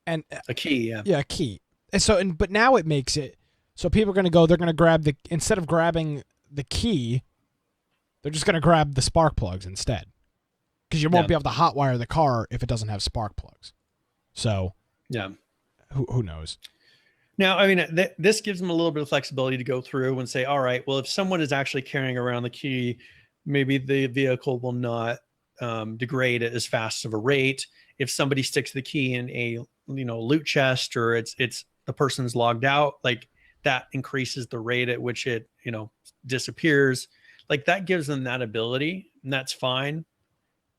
and a key. Yeah, a key. And so, but now it makes it so people are going to go. They're going to grab instead of grabbing the key, they're just going to grab the spark plugs instead, because you won't be able to hotwire the car if it doesn't have spark plugs. So, yeah, who knows? Now, I mean, this gives them a little bit of flexibility to go through and say, all right, well, if someone is actually carrying around the key, maybe the vehicle will not degrade at as fast of a rate. If somebody sticks the key in a loot chest, or it's the person's logged out, like that increases the rate at which it disappears. Like that gives them that ability, and that's fine.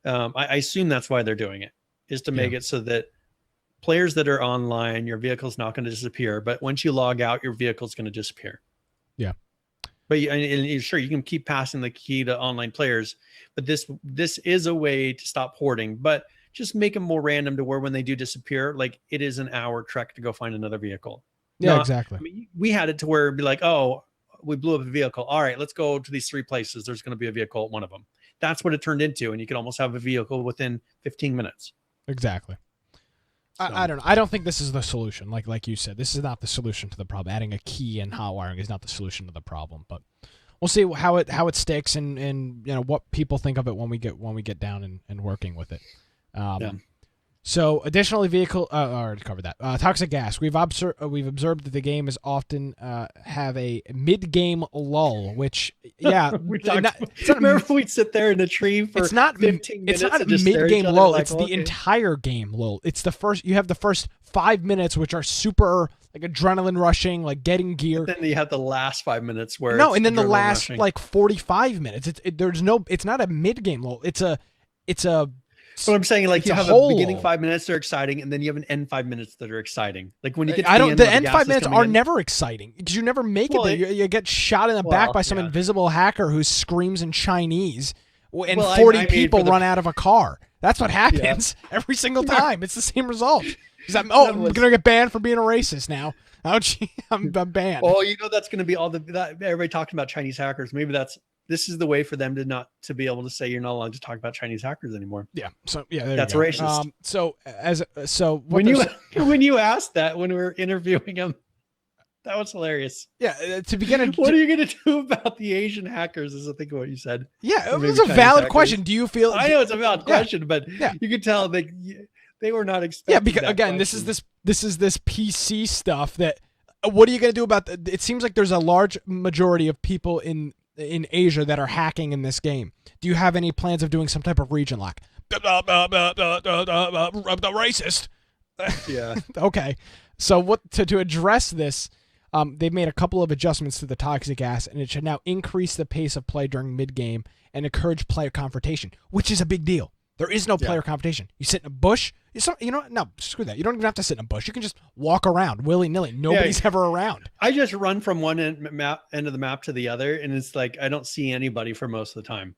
I assume that's why they're doing it, is to make it so that players that are online, your vehicle's not going to disappear, but once you log out, your vehicle's going to disappear. Yeah. But sure, you can keep passing the key to online players, but this is a way to stop hoarding, but just make them more random to where when they do disappear, like it is an hour trek to go find another vehicle. Yeah, exactly. I mean, we had it to where it'd be like, oh, we blew up a vehicle. All right, let's go to these 3 places. There's going to be a vehicle at one of them. That's what it turned into. And you could almost have a vehicle within 15 minutes. Exactly. So. I don't know. I don't think this is the solution. Like you said, this is not the solution to the problem. Adding a key and hot wiring is not the solution to the problem. But we'll see how it sticks, and what people think of it when we get down and working with it. So additionally, vehicle. I already covered that. Toxic gas. We've observed that the game is often have a mid-game lull, which remember we'd sit there in a tree for 15 minutes. It's not a mid-game lull. It's the entire game lull. It's the first. You have the first 5 minutes, which are super like adrenaline rushing, like getting gear. But then you have the last 5 minutes where and then the last like 45 minutes. It's not a mid-game lull. It's a. So I'm saying, like, you have a beginning 5 minutes that are exciting, and then you have an end 5 minutes that are exciting. Like when you get to the end 5 minutes are never exciting because you never make it there. You get shot in the back by some invisible hacker who screams in Chinese, and 40 people run out of a car. That's what happens every single time. It's the same result. I'm gonna get banned for being a racist now. I'm banned. Oh, that's gonna be all everybody talking about Chinese hackers. Maybe this is the way for them to be able to say you're not allowed to talk about Chinese hackers anymore. Yeah. So that's racist. When you asked that when we were interviewing him, that was hilarious. Yeah. To begin, what are you going to do about the Asian hackers? Is I think what you said. Yeah, it was a valid question. Do you feel? I know it's a valid question, but you could tell they were not expecting. Yeah, because again, this is this PC stuff that. What are you going to do about? It seems like there's a large majority of people in Asia that are hacking in this game. Do you have any plans of doing some type of region lock? The racist. Yeah. Okay. So what to address this, they've made a couple of adjustments to the toxic gas, and it should now increase the pace of play during mid-game and encourage player confrontation, which is a big deal. There is no player confrontation. You sit in a bush. No, screw that. You don't even have to sit in a bush. You can just walk around willy-nilly. Nobody's ever around. I just run from one end of the map to the other, and it's like I don't see anybody for most of the time.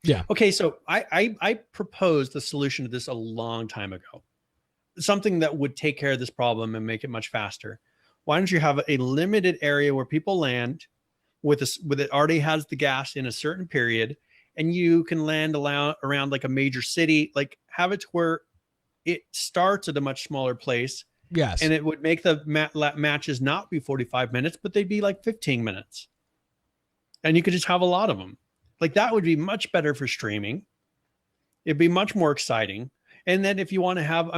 Yeah. Okay, so I proposed the solution to this a long time ago. Something that would take care of this problem and make it much faster. Why don't you have a limited area where people land with it already has the gas in a certain period, and you can land around like a major city, like have it to where it starts at a much smaller place. Yes. And it would make the matches not be 45 minutes, but they'd be like 15 minutes. And you could just have a lot of them. Like that would be much better for streaming. It'd be much more exciting. And then if you want to have,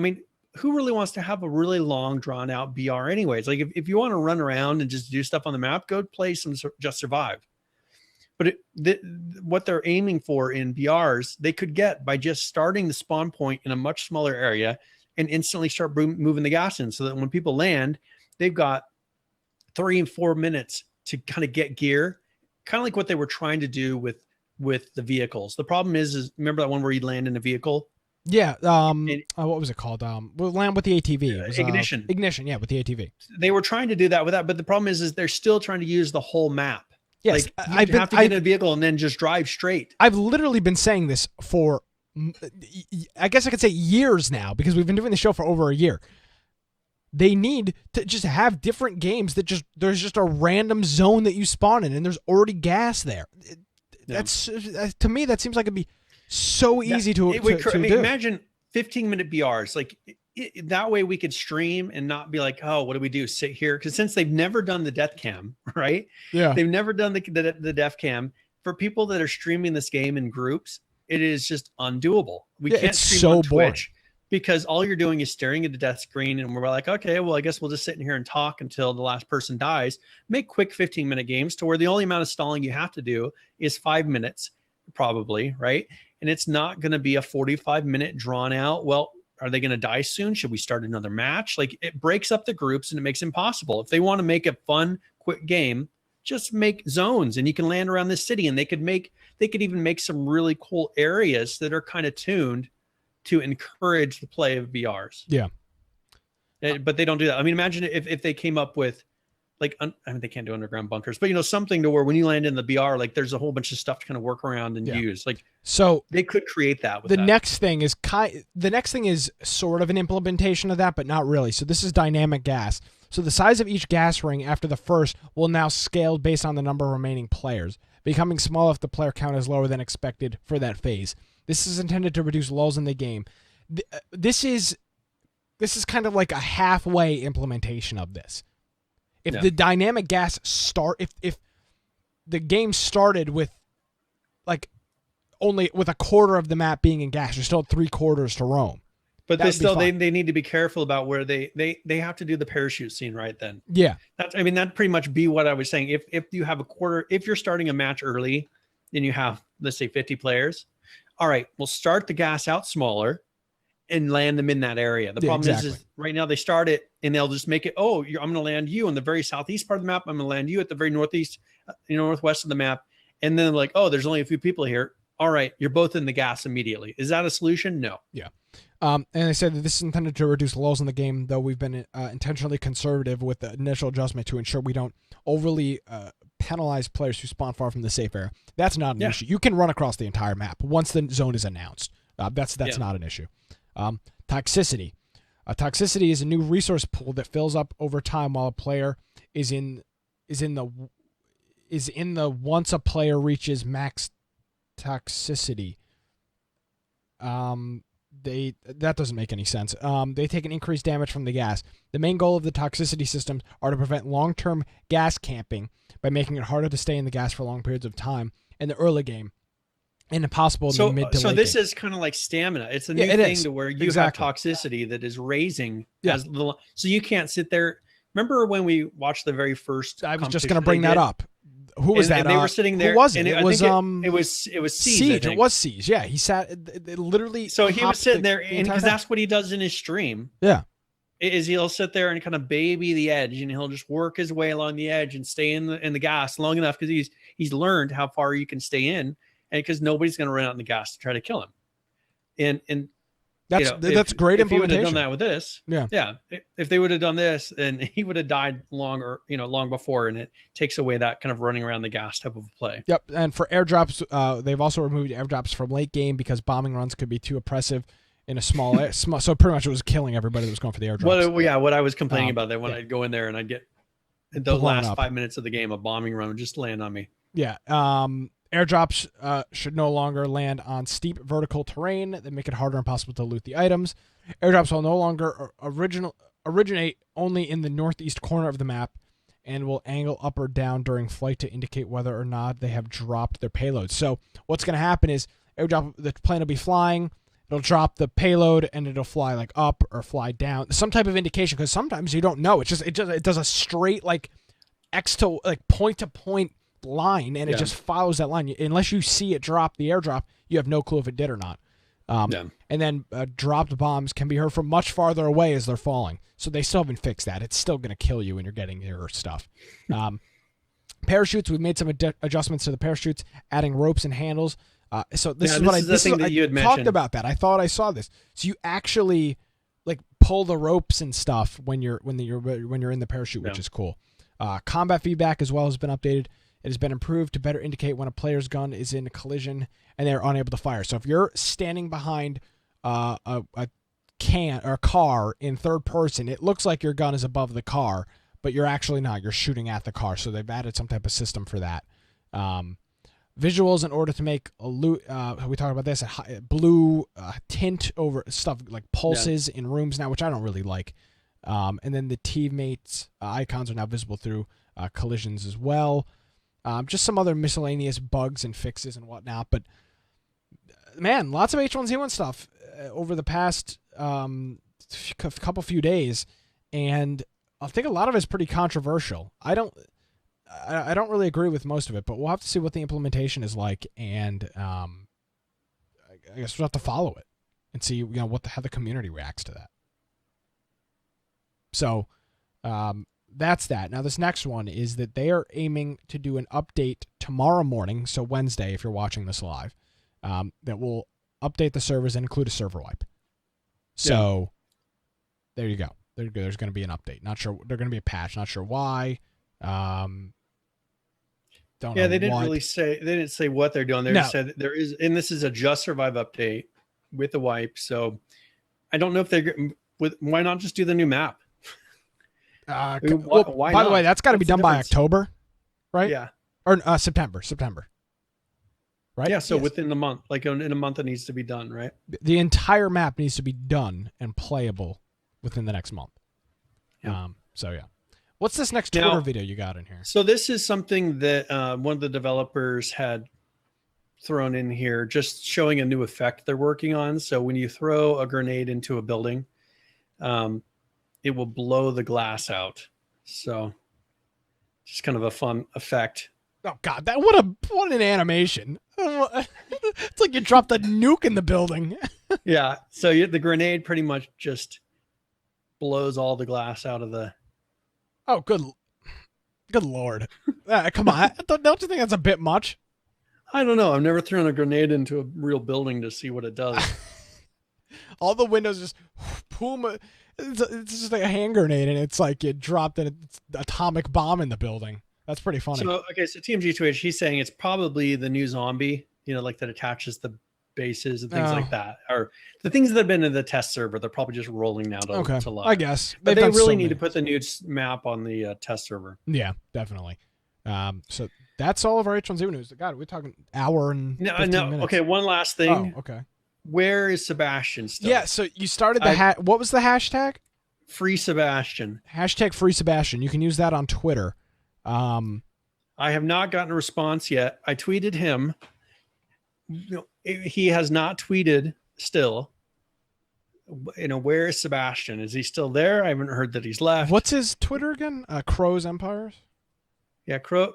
who really wants to have a really long drawn out BR anyways? Like if you want to run around and just do stuff on the map, go play some Just Survive. But what they're aiming for in BRs, they could get by just starting the spawn point in a much smaller area and instantly start moving the gas in, so that when people land, they've got 3 and 4 minutes to kind of get gear, kind of like what they were trying to do with the vehicles. The problem is remember that one where you land in a vehicle? Yeah. What was it called? We'll land with the ATV. It was, Ignition. Ignition. Yeah, with the ATV. They were trying to do that with that, but the problem is they're still trying to use the whole map. Yes, like, you have to get in a vehicle and then just drive straight. I've literally been saying this for I guess I could say years now, because we've been doing the show for over a year. They need to just have different games that there's just a random zone that you spawn in and there's already gas there. That's to me, that seems like it'd be so easy to do. Imagine 15-minute BRs. Like that way we could stream and not be like, oh, what do we do? Sit here? Because since they've never done the death cam, right? Yeah. They've never done the death cam. For people that are streaming this game in groups, it is just undoable. We can't stream on Twitch because all you're doing is staring at the death screen, and we're like, okay, well, I guess we'll just sit in here and talk until the last person dies. Make quick 15-minute games to where the only amount of stalling you have to do is 5 minutes, probably, right? And it's not going to be a 45-minute drawn out. Well, are they going to die soon? Should we start another match? Like, it breaks up the groups and it makes it impossible. If they want to make a fun, quick game, just make zones and you can land around the city, and they could even make some really cool areas that are kind of tuned to encourage the play of VRs. Yeah. But they don't do that. I mean, imagine if they came up with like, I mean, they can't do underground bunkers, but something to where when you land in the BR, like there's a whole bunch of stuff to kind of work around and use. Like, so they could create that. With the next thing is sort of an implementation of that, but not really. So this is dynamic gas. So the size of each gas ring after the first will now scale based on the number of remaining players, becoming small if the player count is lower than expected for that phase. This is intended to reduce lulls in the game. This is kind of like a halfway implementation of this. If the dynamic gas if the game started with like only with a quarter of the map being in gas, you're still at 3/4 to roam. But they need to be careful about where they have to do the parachute scene right then. Yeah. That'd pretty much be what I was saying. If you have if you're starting a match early and you have, let's say, 50 players, all right, we'll start the gas out smaller and land them in that area. The problem is right now they start it and they'll just make it, I'm going to land you in the very southeast part of the map. I'm going to land you at the very northeast, northwest of the map. And then like, there's only a few people here. All right, you're both in the gas immediately. Is that a solution? No. Yeah. And they said that this is intended to reduce lulls in the game, though we've been intentionally conservative with the initial adjustment to ensure we don't overly penalize players who spawn far from the safe area. That's not an issue. You can run across the entire map once the zone is announced. That's not an issue. Toxicity. Toxicity is a new resource pool that fills up over time while a player is in the once a player reaches max toxicity. That doesn't make any sense. They take an increased damage from the gas. The main goal of the toxicity systems are to prevent long-term gas camping by making it harder to stay in the gas for long periods of time in the early game and impossible in the mid to late game. This is kind of like stamina. It's a new thing to where you have toxicity that is raising as little, so you can't sit there. Remember when we watched the very first? I was just going to bring that up. Who was that? And they were sitting there. Who was it? And it was Siege. It was Siege. Yeah, he sat. It literally. So he was sitting there, and because that's what he does in his stream. Yeah, is he'll sit there and kind of baby the edge, and he'll just work his way along the edge and stay in the gas long enough because he's learned how far you can stay in, and because nobody's going to run out in the gas to try to kill him. And that's great implementation. If he would have done that with this, if they would have done this, then he would have died long before, and it takes away that kind of running around the gas type of play. Yep, and for airdrops, they've also removed airdrops from late game because bombing runs could be too oppressive in a small, so pretty much it was killing everybody that was going for the airdrops. What I was complaining about that when I'd go in there and I'd get the last 5 minutes of the game, a bombing run would just land on me. Yeah. Airdrops should no longer land on steep vertical terrain that make it harder and impossible to loot the items. Airdrops will no longer originate only in the northeast corner of the map and will angle up or down during flight to indicate whether or not they have dropped their payload. So what's going to happen is the plane will be flying, it'll drop the payload, and it'll fly like up or fly down. Some type of indication, because sometimes you don't know. It does a straight like point to point line, and it just follows that line unless you see it drop the airdrop. You have no clue if it did or not. And then dropped bombs can be heard from much farther away as they're falling, so they still haven't fixed that. It's still going to kill you when you're getting your stuff. Parachutes, we've made some adjustments to the parachutes, adding ropes and handles. So this is what you had mentioned. Talked about that. I thought I saw this. So you actually like pull the ropes and stuff when you're in the parachute, which is cool. Combat feedback as well has been updated. It has been improved to better indicate when a player's gun is in collision and they're unable to fire. So if you're standing behind a can or a car in third person, it looks like your gun is above the car, but you're actually not. You're shooting at the car. So they've added some type of system for that. Visuals in order to make a we talked about this, a blue tint over stuff like pulses in rooms now, which I don't really like. And then the teammates icons are now visible through collisions as well. Just some other miscellaneous bugs and fixes and whatnot. But man, lots of H1Z1 stuff over the past few days, and I think a lot of it is pretty controversial. I don't really agree with most of it, but we'll have to see what the implementation is like, and I guess we'll have to follow it and see how the community reacts to that. So that's that. Now this next one is that they are aiming to do an update tomorrow morning, so Wednesday if you're watching this live, that will update the servers and include a server wipe. So there you go. There's going to be an update. Not sure. There's going to be a patch. Not sure why. Don't know. They didn't really say. They didn't say what they're doing. They just said that there is, and this is a Just Survive update with the wipe. So I don't know if they're. Why not just do the new map? Why by the way, that's got to be done by October, right? Yeah. Or September. Right? Yeah, so within the month, like in a month it needs to be done, right? The entire map needs to be done and playable within the next month. Yeah. So yeah. What's this next Twitter video you got in here? So this is something that one of the developers had thrown in here, just showing a new effect they're working on. So when you throw a grenade into a building, it will blow the glass out. So just kind of a fun effect. Oh God, what an animation! It's like you dropped a nuke in the building. Yeah, so the grenade pretty much just blows all the glass out of the. Oh, good Lord! Come on, don't you think that's a bit much? I don't know. I've never thrown a grenade into a real building to see what it does. All the windows just boom. It's just like a hand grenade, and it's like it dropped an atomic bomb in the building. That's pretty funny. So TMG2H, he's saying it's probably the new zombie, like that attaches the bases and things like that, or the things that have been in the test server. They're probably just rolling now to live. I guess, but they really need to put the new map on the test server. Yeah, definitely. So that's all of our H1Z1 news. God, we're talking hour and 15 minutes. Okay, one last thing. Oh, okay. Where is Sebastian still? Yeah, so you started the what was the hashtag? Free Sebastian. Hashtag Free Sebastian. You can use that on Twitter. I have not gotten a response yet. I tweeted him. He has not tweeted still. Where is Sebastian? Is he still there? I haven't heard that he's left. What's his Twitter again? Crow's Empires? Yeah, Crow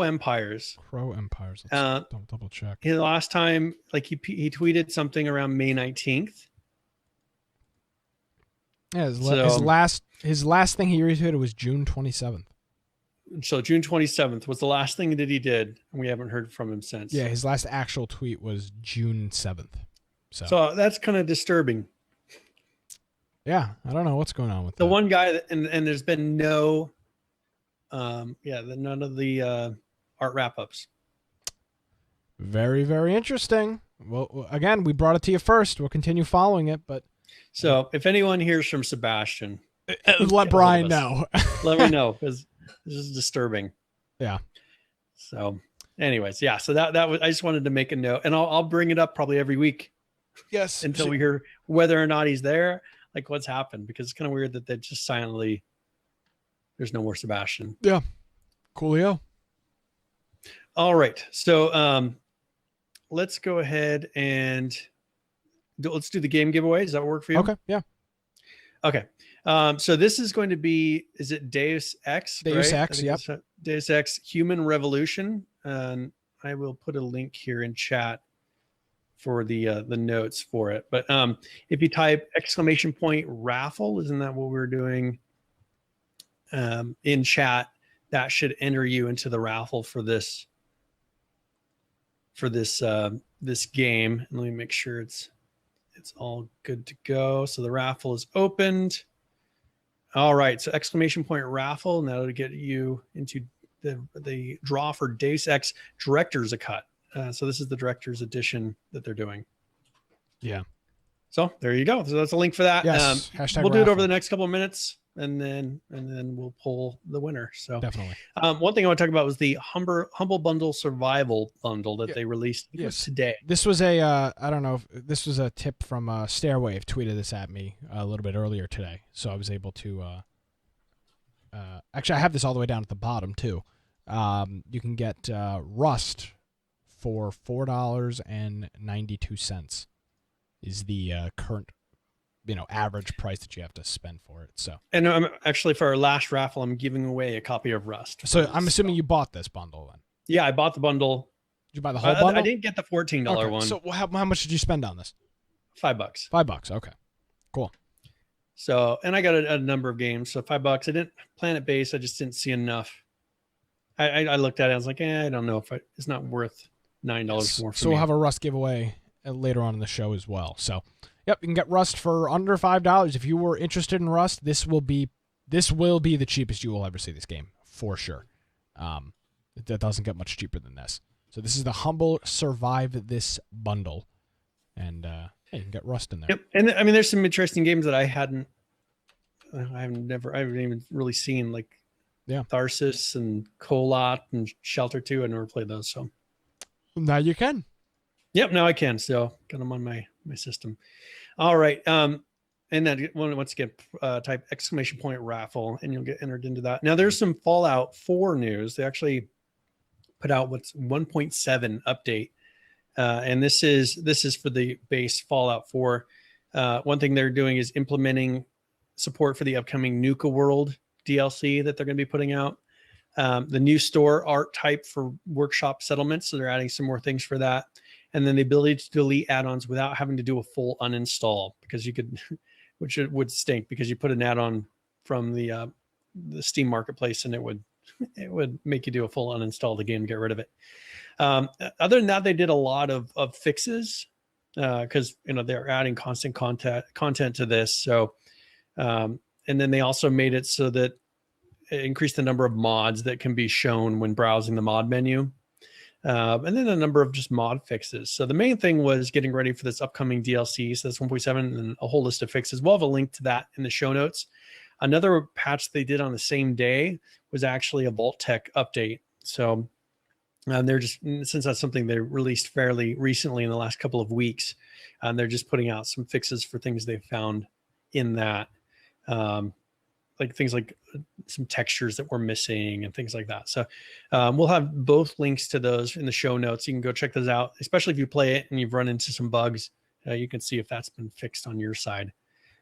Empires. Crow Empires. Let's double check. The last time, he tweeted something around May 19th. Yeah, his last thing he retweeted was June 27th. So June 27th was the last thing that he did, and we haven't heard from him since. Yeah, his last actual tweet was June 7th. So that's kind of disturbing. Yeah, I don't know what's going on with the one guy, and there's been no, none of the art wrap-ups. Very, very interesting. Well, again, we brought it to you first. We'll continue following it, but so if anyone hears from Sebastian, let Brian know. Let me know, because this is disturbing. Yeah. So anyways, yeah. So that was, I just wanted to make a note, and I'll bring it up probably every week. Yes. Until we hear whether or not he's there, like what's happened, because it's kind of weird that they just silently, there's no more Sebastian. Yeah. Coolio. All right. So let's go ahead and let's do the game giveaway. Does that work for you? Okay. Yeah. Okay. So this is going to be, is it Deus Ex? Deus Ex, yep. Deus Ex Human Revolution. And I will put a link here in chat for the notes for it. But if you type !raffle, isn't that what we're doing in chat? That should enter you into the raffle for this this game. And let me make sure it's all good to go. So the raffle is opened. All right, so !raffle, and that'll get you into the draw for Deus Ex Director's Cut. So this is the Director's Edition that they're doing. Yeah. So there you go. So that's a link for that. Yes. We'll do it over the next couple of minutes, and then we'll pull the winner. So definitely. One thing I want to talk about was the Humble Bundle Survival Bundle that they released today. This was I don't know if this was a tip from Stairwave tweeted this at me a little bit earlier today, so I was able to. Actually, I have this all the way down at the bottom too. You can get Rust for $4.92 is the current, average price that you have to spend for it. So, and I'm actually, for our last raffle, I'm giving away a copy of Rust. So I'm assuming you bought this bundle then. Yeah, I bought the bundle. Did you buy the whole bundle? I didn't get the $14 one. So how much did you spend on this? $5. $5. Okay, cool. So, and I got a number of games. So $5. I didn't Planet Base. I just didn't see enough. I looked at it. I was like, I don't know if it's not worth $9 more for me. So we'll have a Rust giveaway later on in the show as well. So, yep, you can get Rust for under $5. If you were interested in Rust, this will be the cheapest you will ever see this game for sure. That doesn't get much cheaper than this. So this is the Humble Survive This bundle, and you can get Rust in there. Yep, and I mean, there's some interesting games that I haven't even really seen, like Tharsis and Kolot and Shelter 2. I never played those, so now you can. Yep, now I can. So got them on my system. All right. And then once again, type !raffle and you'll get entered into that. Now there's some Fallout 4 news. They actually put out what's 1.7 update. And this is for the base Fallout 4. One thing they're doing is implementing support for the upcoming Nuka World DLC that they're going to be putting out. The new store art type for workshop settlements. So they're adding some more things for that. And then the ability to delete add-ons without having to do a full uninstall, because you could, which it would stink, because you put an add-on from the Steam marketplace and it would make you do a full uninstall of the game and get rid of it. Other than that, they did a lot of fixes because they're adding constant content to this. So and then they also made it so that it increased the number of mods that can be shown when browsing the mod menu. And then a number of just mod fixes. So the main thing was getting ready for this upcoming DLC. So that's 1.7 and a whole list of fixes. We'll have a link to that in the show notes. Another patch they did on the same day was actually a Vault-Tec update. So they're just, since that's something they released fairly recently in the last couple of weeks, they're just putting out some fixes for things they found in that. Like things like some textures that were missing and things like that. So we'll have both links to those in the show notes. You can go check those out, especially if you play it and you've run into some bugs. You can see if that's been fixed on your side.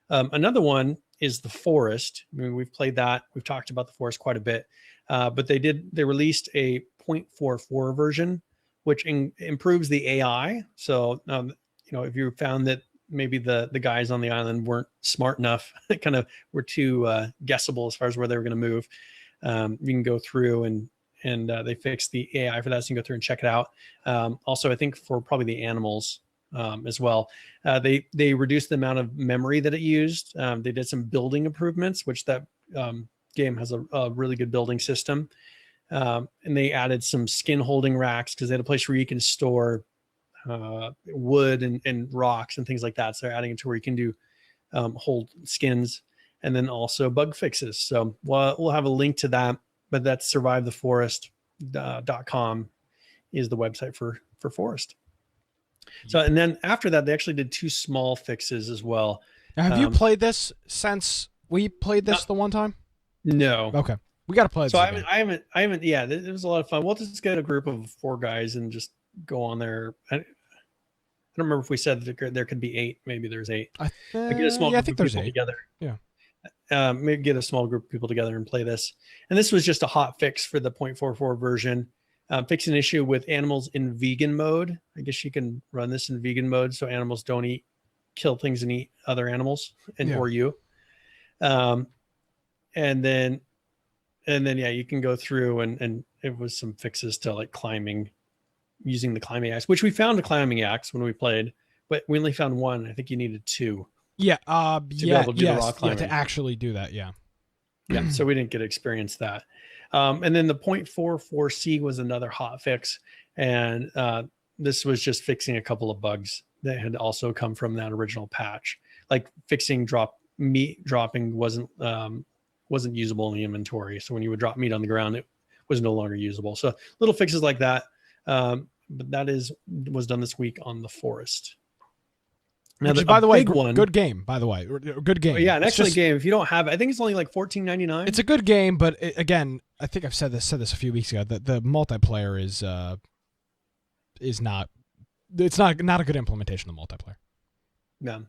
Another one is the Forest. I mean, we've played that. We've talked about the Forest quite a bit, but they released a 0.44 version, which improves the AI. So, if you found that maybe the guys on the island weren't smart enough, kind of were too guessable as far as where they were going to move, you can go through and they fixed the AI for that. So you can go through and check it out. Also, I think for probably the animals as well, they reduced the amount of memory that it used. They did some building improvements, which that game has a really good building system. And they added some skin holding racks because they had a place where you can store wood and rocks and things like that. So they're adding it to where you can do hold skins, and then also bug fixes. So we'll have a link to that, but that's survivetheforest.com is the website for Forest. So, and then after that, they actually did 2 small fixes as well. Now, have you played this since we played this the one time? No. Okay. We got to play this. So I haven't. Yeah, it was a lot of fun. We'll just get a group of 4 guys and just go on there. I don't remember if we said that there could be 8. Maybe there's 8. Get a small group of people together. Yeah. Maybe get a small group of people together and play this. And this was just a hot fix for the 0.44 version. Fix an issue with animals in vegan mode. I guess you can run this in vegan mode so animals don't kill things and eat other animals or you. And then you can go through and it was some fixes to like climbing, using the climbing axe, which we found a climbing axe when we played, but we only found 1. I think you needed 2. Yeah. To be able to do the rock climbing. to actually do that. Yeah. Yeah. So we didn't get to experience that. And then the 0.44C was another hot fix, and this was just fixing a couple of bugs that had also come from that original patch, like fixing meat dropping wasn't usable in the inventory. So when you would drop meat on the ground, it was no longer usable. So little fixes like that. But that was done this week on the Forest. Now, by the way, good game. By the way, good game. Yeah, an excellent game. If you don't have it, I think it's only like $14.99. It's a good game, but again, I think I've said this a few weeks ago. That the multiplayer is not. It's not a good implementation of multiplayer. No.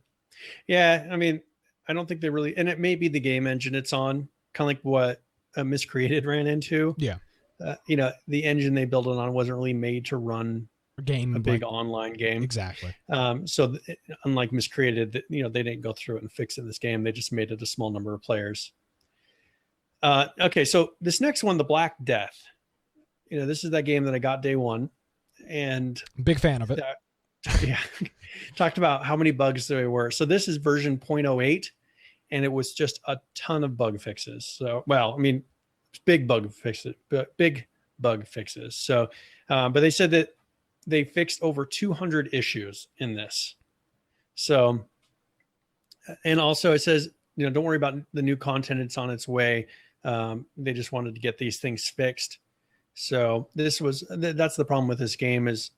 Yeah, I mean, I don't think they really, and it may be the game engine it's on, kind of like what Miscreated ran into. Yeah. The engine they built it on wasn't really made to run a big online game. Exactly. So unlike Miscreated, they didn't go through it and fix it in this game. They just made it a small number of players. Okay, so this next one, The Black Death. This is that game that I got day one, and big fan of it. Yeah, talked about how many bugs there were. So this is version 0.08, and it was just a ton of bug fixes. So, well, I mean, big bug fixes. So, but they said that they fixed over 200 issues in this. So, and also it says, don't worry about the new content. It's on its way. They just wanted to get these things fixed. So that's the problem with this game is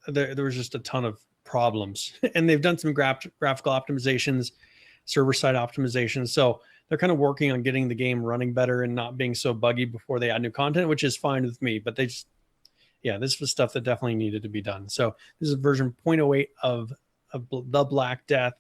there was just a ton of problems, and they've done some graphical optimizations, server side optimizations. So they're kind of working on getting the game running better and not being so buggy before they add new content, which is fine with me, but this was stuff that definitely needed to be done. So this is version 0.08 of The Black Death.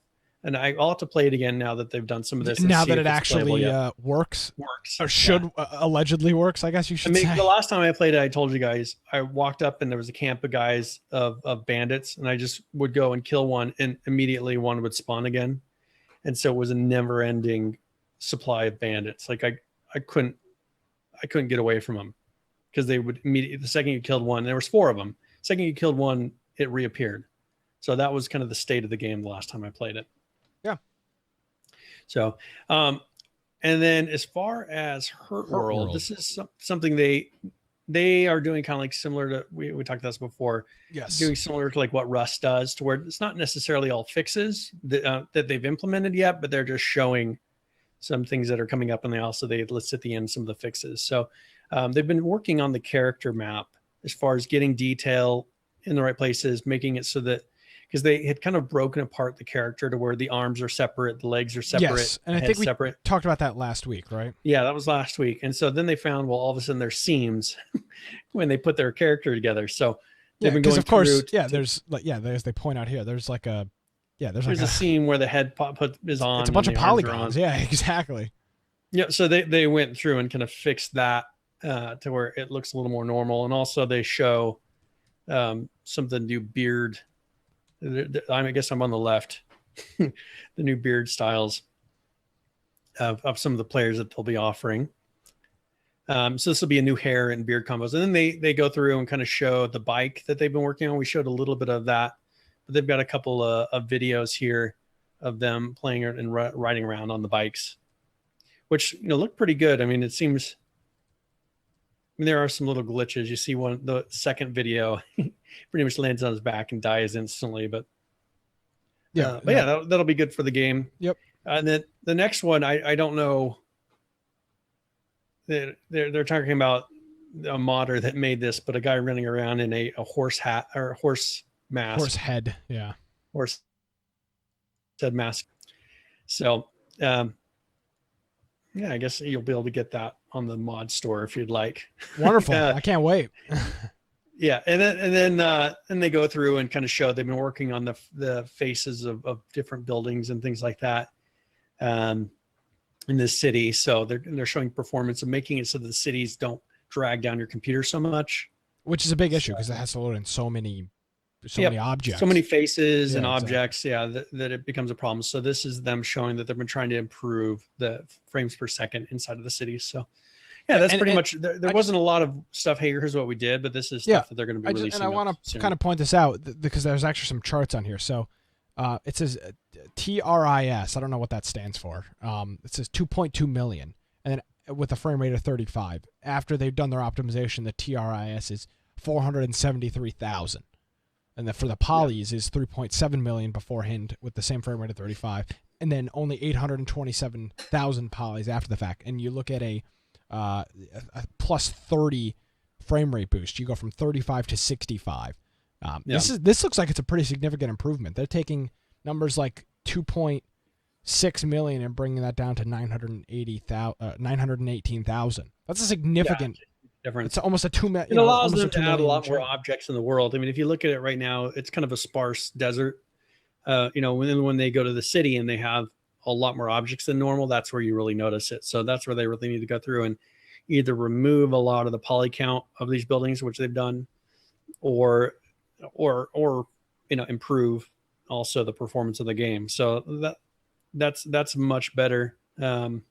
And I'll have to play it again now that they've done some of this. Now that it actually works or should allegedly works, I guess you should say. The last time I played it, I told you guys, I walked up and there was a camp of guys of bandits, and I just would go and kill one, and immediately one would spawn again. And so it was a never-ending supply of bandits. Like I couldn't get away from them because they would immediately, the second you killed one, there was 4 of them. The second you killed one, it reappeared. So that was kind of the state of the game the last time I played it. Yeah. So, and then as far as Hurt World, this is something they are doing kind of like similar to, we talked about this before. Yes. Doing similar to like what Rust does, to where it's not necessarily all fixes that they've implemented yet, but they're just showing some things that are coming up, and they list at the end some of the fixes. So they've been working on the character map as far as getting detail in the right places, making it so that, because they had kind of broken apart the character to where the arms are separate, the legs are separate. Yes, and I think we talked about that last week, right? Yeah, that was last week. And so then they found, well, all of a sudden there's seams when they put their character together. So they've been going there's as they point out here, there's a seam where the head is on. It's a bunch of polygons. Yeah, exactly. Yeah, so they went through and kind of fixed that to where it looks a little more normal. And also they show some of the new beard. I guess I'm on the left. The new beard styles of some of the players that they'll be offering. So this will be a new hair and beard combos. And then they go through and kind of show the bike that they've been working on. We showed a little bit of that, but they've got a couple of videos here of them playing and riding around on the bikes, which look pretty good. I mean, it seems. There are some little glitches. You see the second video, pretty much lands on his back and dies instantly. But that'll be good for the game. Yep. And then the next one, I don't know. They're talking about a modder that made this, but a guy running around in a horse hat or a horse mask. Horse head, yeah. Horse head mask. So, yeah, I guess you'll be able to get that on the mod store if you'd like. Wonderful. I can't wait. Yeah. And then they go through and kind of show they've been working on the faces of different buildings and things like that in the city. So they're showing performance of making it so that the cities don't drag down your computer so much. Which is a big issue because it has to load in so many objects. So many faces and objects, that it becomes a problem. So this is them showing that they've been trying to improve the frames per second inside of the cities. So yeah, that's pretty much, there wasn't a lot of stuff, hey, here's what we did, but this is stuff that they're going to be releasing. And I want to kind of point this out because there's actually some charts on here. So it says TRIS. I don't know what that stands for. It says 2.2 million. And then with a frame rate of 35. After they've done their optimization, the TRIS is 473,000. And then for the polys is 3.7 million beforehand with the same frame rate of 35, and then only 827,000 polys after the fact. And you look at a plus 30 frame rate boost. You go from 35 to 65. This looks like it's a pretty significant improvement. They're taking numbers like 2.6 million and bringing that down to 918,000. That's a significant difference. It's almost a 2 million. It allows them to add a lot more objects in the world. I mean, if you look at it right now, it's kind of a sparse desert. When they go to the city and they have a lot more objects than normal, that's where you really notice it. So that's where they really need to go through and either remove a lot of the poly count of these buildings, which they've done, or improve also the performance of the game. So that's much better. If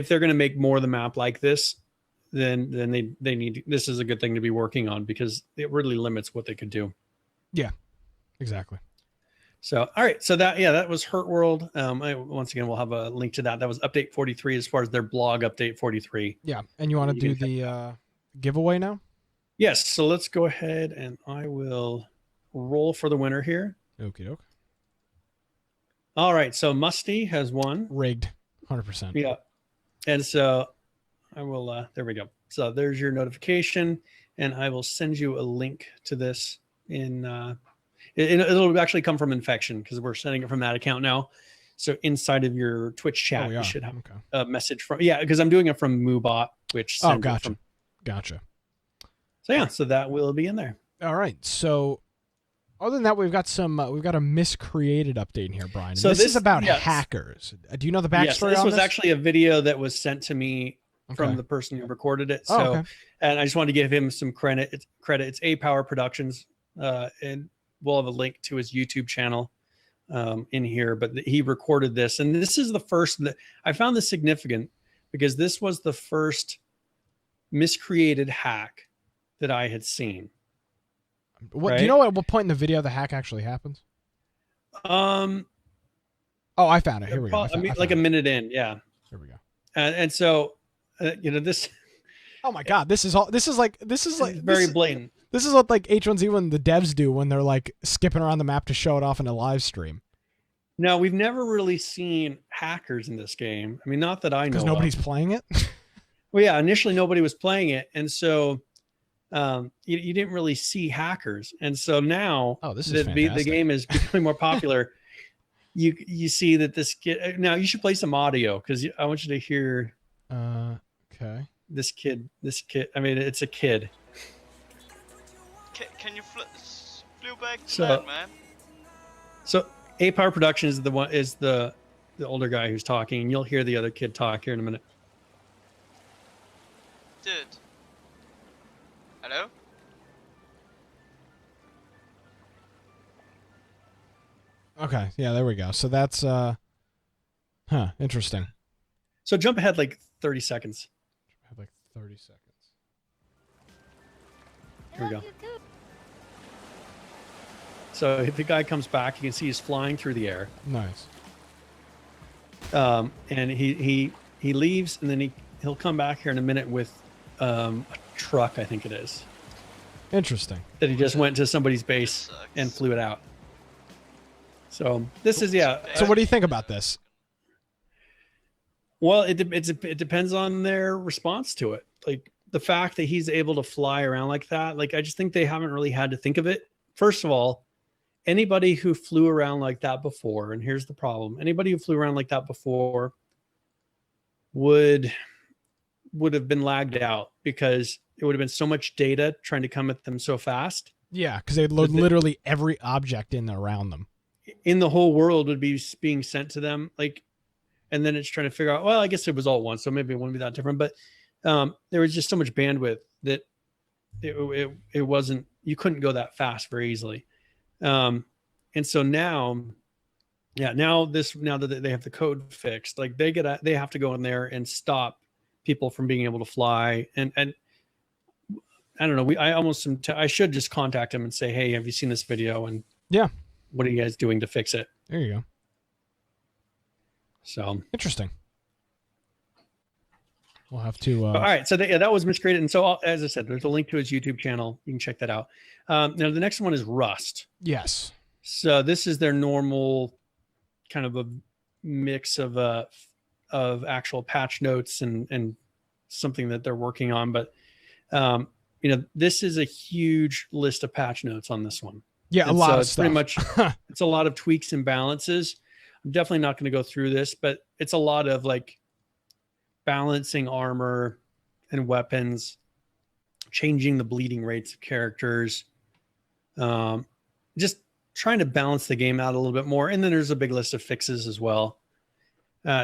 they're going to make more of the map like this, then they need, this is a good thing to be working on because it really limits what they could do. Yeah, exactly. So, all right. So that was Hurt World. Once again, we'll have a link to that. That was update 43 as far as their blog update 43. Yeah. And you want to do the giveaway now? Yes. So let's go ahead and I will roll for the winner here. Okie doke. All right. So Musty has won. Rigged. 100%. Yeah. And so I will, there we go. So there's your notification and I will send you a link to this it'll actually come from Infection because we're sending it from that account now. So inside of your Twitch chat, you should have a message from, because I'm doing it from Moobot, which sends it from. Gotcha. So yeah, so that will be in there. All right. So other than that, we've got a miscreated update in here, Brian. So this is about hackers. Do you know the backstory yes, on this? Was actually a video that was sent to me from the person who recorded it. So, and I just wanted to give him some credit. It's A Power Productions, and we'll have a link to his YouTube channel in here. But he recorded this, and this is the first that I found this significant because this was the first miscreated hack that I had seen. What do you know at what point in the video the hack actually happens? Oh, I found it. Here we go. Like a minute in, yeah. Here we go. And so, this. Oh my God! This is like very blatant. This is what like H1Z1 the devs do when they're like skipping around the map to show it off in a live stream. No, we've never really seen hackers in this game. I mean, not that I know. Because nobody's playing it. Well, yeah, initially nobody was playing it, and so you didn't really see hackers. And so now, the game is becoming more popular. You see that this kid. Now you should play some audio because I want you to hear. Okay. This kid. I mean, it's a kid. Can you flew back to that, man? So A Power Productions is the older guy who's talking, and you'll hear the other kid talk here in a minute. Dude. Hello? Okay, yeah, there we go. So that's interesting. So jump ahead like 30 seconds. Have like 30 seconds. Here we go. So if the guy comes back, you can see he's flying through the air. Nice. And he leaves, and then he'll come back here in a minute with a truck, I think it is. Interesting. That he just went to somebody's base and flew it out. So this is So what do you think about this? Well, it depends on their response to it. Like the fact that he's able to fly around like that. Like I just think they haven't really had to think of it. First of all, anybody who flew around like that before, and here's the problem: anybody who flew around like that before would have been lagged out because it would have been so much data trying to come at them so fast. Yeah, because they'd load literally every object in around them. In the whole world would be being sent to them, like, and then it's trying to figure out. Well, I guess it was all one, so maybe it wouldn't be that different. But there was just so much bandwidth that it wasn't. You couldn't go that fast very easily. And so now that they have the code fixed, like they have to go in there and stop people from being able to fly. And I don't know. I should just contact him and say, hey, have you seen this video? And what are you guys doing to fix it? There you go. So interesting. We'll have to. All right, so that was miscreated, and so as I said, there's a link to his YouTube channel. You can check that out. Now the next one is Rust. Yes. So this is their normal kind of a mix of actual patch notes and something that they're working on, but this is a huge list of patch notes on this one. Yeah, and a lot so of it's stuff. Pretty much, it's a lot of tweaks and balances. I'm definitely not going to go through this, but it's a lot of like balancing armor and weapons, changing the bleeding rates of characters, just trying to balance the game out a little bit more. And then there's a big list of fixes as well.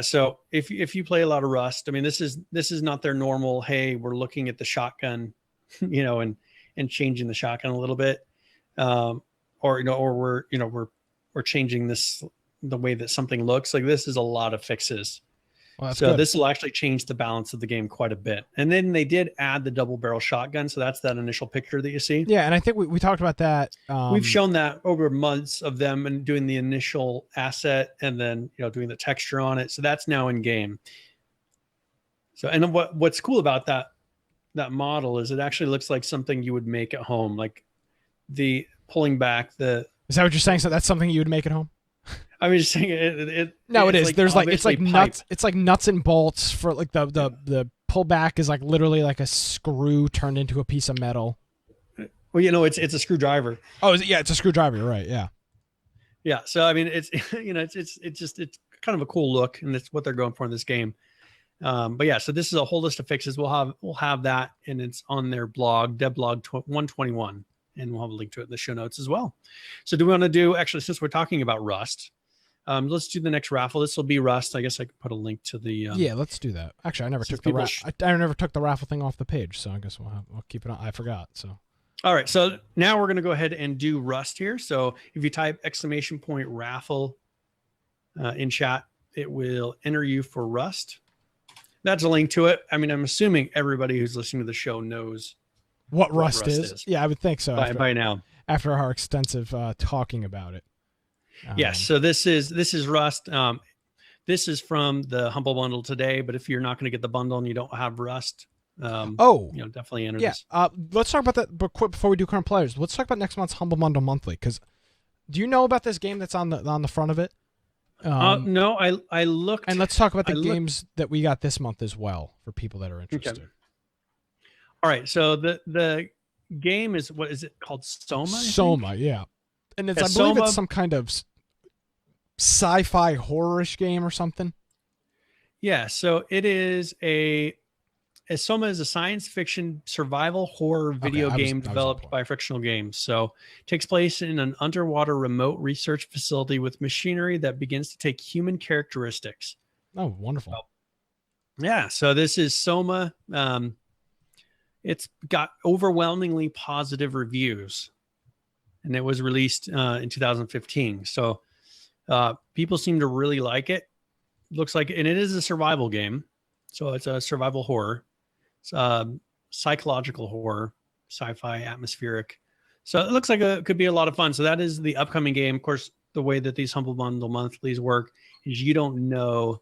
So if you play a lot of Rust, I mean, this is not their normal, hey, we're looking at the shotgun, and changing the shotgun a little bit. Or we're changing the way that something looks. Like, this is a lot of fixes. Well, that's so good. this will actually change the balance of the game quite a bit. And then they did add the double barrel shotgun. So that's that initial picture that you see. Yeah. And I think we talked about that. We've shown that over months of them and doing the initial asset and then, doing the texture on it. So that's now in game. So, and what's cool about that model is it actually looks like something you would make at home. Like the pulling back Is that what you're saying? So that's something you would make at home? I mean, just saying it. No, it is. There's like, it's like pipe. nuts. It's like nuts and bolts for like the pullback is like literally like a screw turned into a piece of metal. Well, it's a screwdriver. Oh, yeah, it's a screwdriver. You're right. Yeah. Yeah. So I mean, it's it's kind of a cool look, and it's what they're going for in this game. But yeah, so this is a whole list of fixes. We'll have that, and it's on their blog, devblog 121, and we'll have a link to it in the show notes as well. So do we want to do, actually, since we're talking about Rust, let's do the next raffle. This will be Rust. I guess I could put a link to the. Yeah, let's do that. Actually, I never took I never took the raffle thing off the page, so I guess we'll keep it on. I forgot. So. All right, so now we're going to go ahead and do Rust here. So if you type !raffle in chat, it will enter you for Rust. That's a link to it. I mean, I'm assuming everybody who's listening to the show knows what Rust is. Yeah, I would think so. By now, after our extensive talking about it. Yes. So this is Rust. This is from the Humble Bundle today. But if you're not going to get the bundle and you don't have Rust, definitely enter this. Let's talk about that. But quick, before we do current players, let's talk about next month's Humble Bundle Monthly. Because do you know about this game that's on the front of it? No, I looked. And let's talk about the games that we got this month as well for people that are interested. Okay. All right. So the game is, what is it called? Soma? Soma, yeah. And I believe it's some kind of sci-fi horror-ish game or something. Yeah. So it is Soma is a science fiction survival horror video game developed by Frictional Games. So it takes place in an underwater remote research facility with machinery that begins to take human characteristics. Oh, wonderful. Yeah. So this is Soma. It's got overwhelmingly positive reviews, and it was released in 2015. So people seem to really like it. Looks like, and it is a survival game. So it's a survival horror. Psychological horror, sci-fi, atmospheric. So it looks like it could be a lot of fun. So that is the upcoming game. Of course, the way that these Humble Bundle monthlies work is you don't know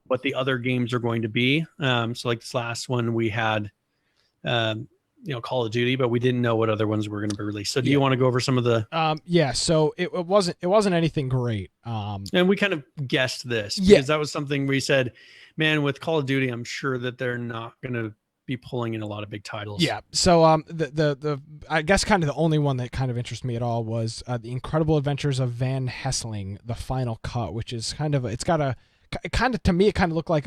what the other games are going to be. So like this last one we had, Call of Duty, but we didn't know what other ones were going to be released. So do you want to go over some of the? So it wasn't anything great. And we kind of guessed this because that was something we said, man, with Call of Duty, I'm sure that they're not going to be pulling in a lot of big titles. Yeah. So the I guess kind of the only one that kind of interested me at all was The Incredible Adventures of Van Helsing, the final cut, which is kind of to me it kind of looked like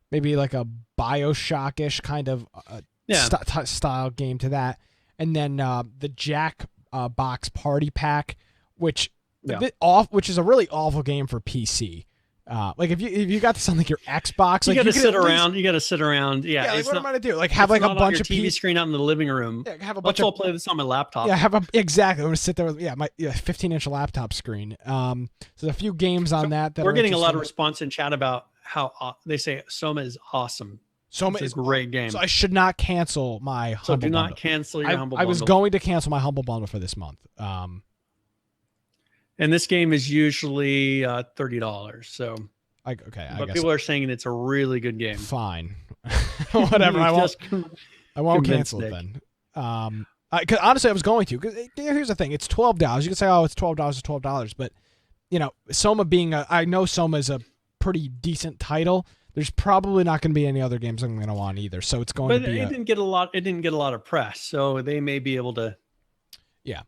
maybe like a BioShock-ish kind of style game to that. And then the Jack Box Party Pack, which is a really awful game for PC. Like if you got this on like your Xbox, you like got to sit around. You got to sit around. Yeah. Like, what am I gonna do? Like have like a bunch of TV screen out in the living room. Yeah, have a bunch I'll play this on my laptop. Yeah, exactly. I'm gonna sit there with my 15-inch laptop screen. So there's a few games on that we're getting a lot of response in chat about how they say Soma is awesome. Soma is a great game. So I should not cancel my Humble Bundle. So do not cancel your Humble Bundle. I was going to cancel my Humble Bundle for this month. And this game is usually $30. So Like, okay, I But guess people are saying it's a really good game. fine. Whatever. I won't cancel it then. 'Cause honestly, I was going to. Because here's the thing: it's $12. You can say, "Oh, it's $12. It's $12." But Soma being I know Soma is a pretty decent title. There's probably not going to be any other games I'm going to want either. So it's going to be. It didn't get a lot. It didn't get a lot of press, so they may be able to. Yeah.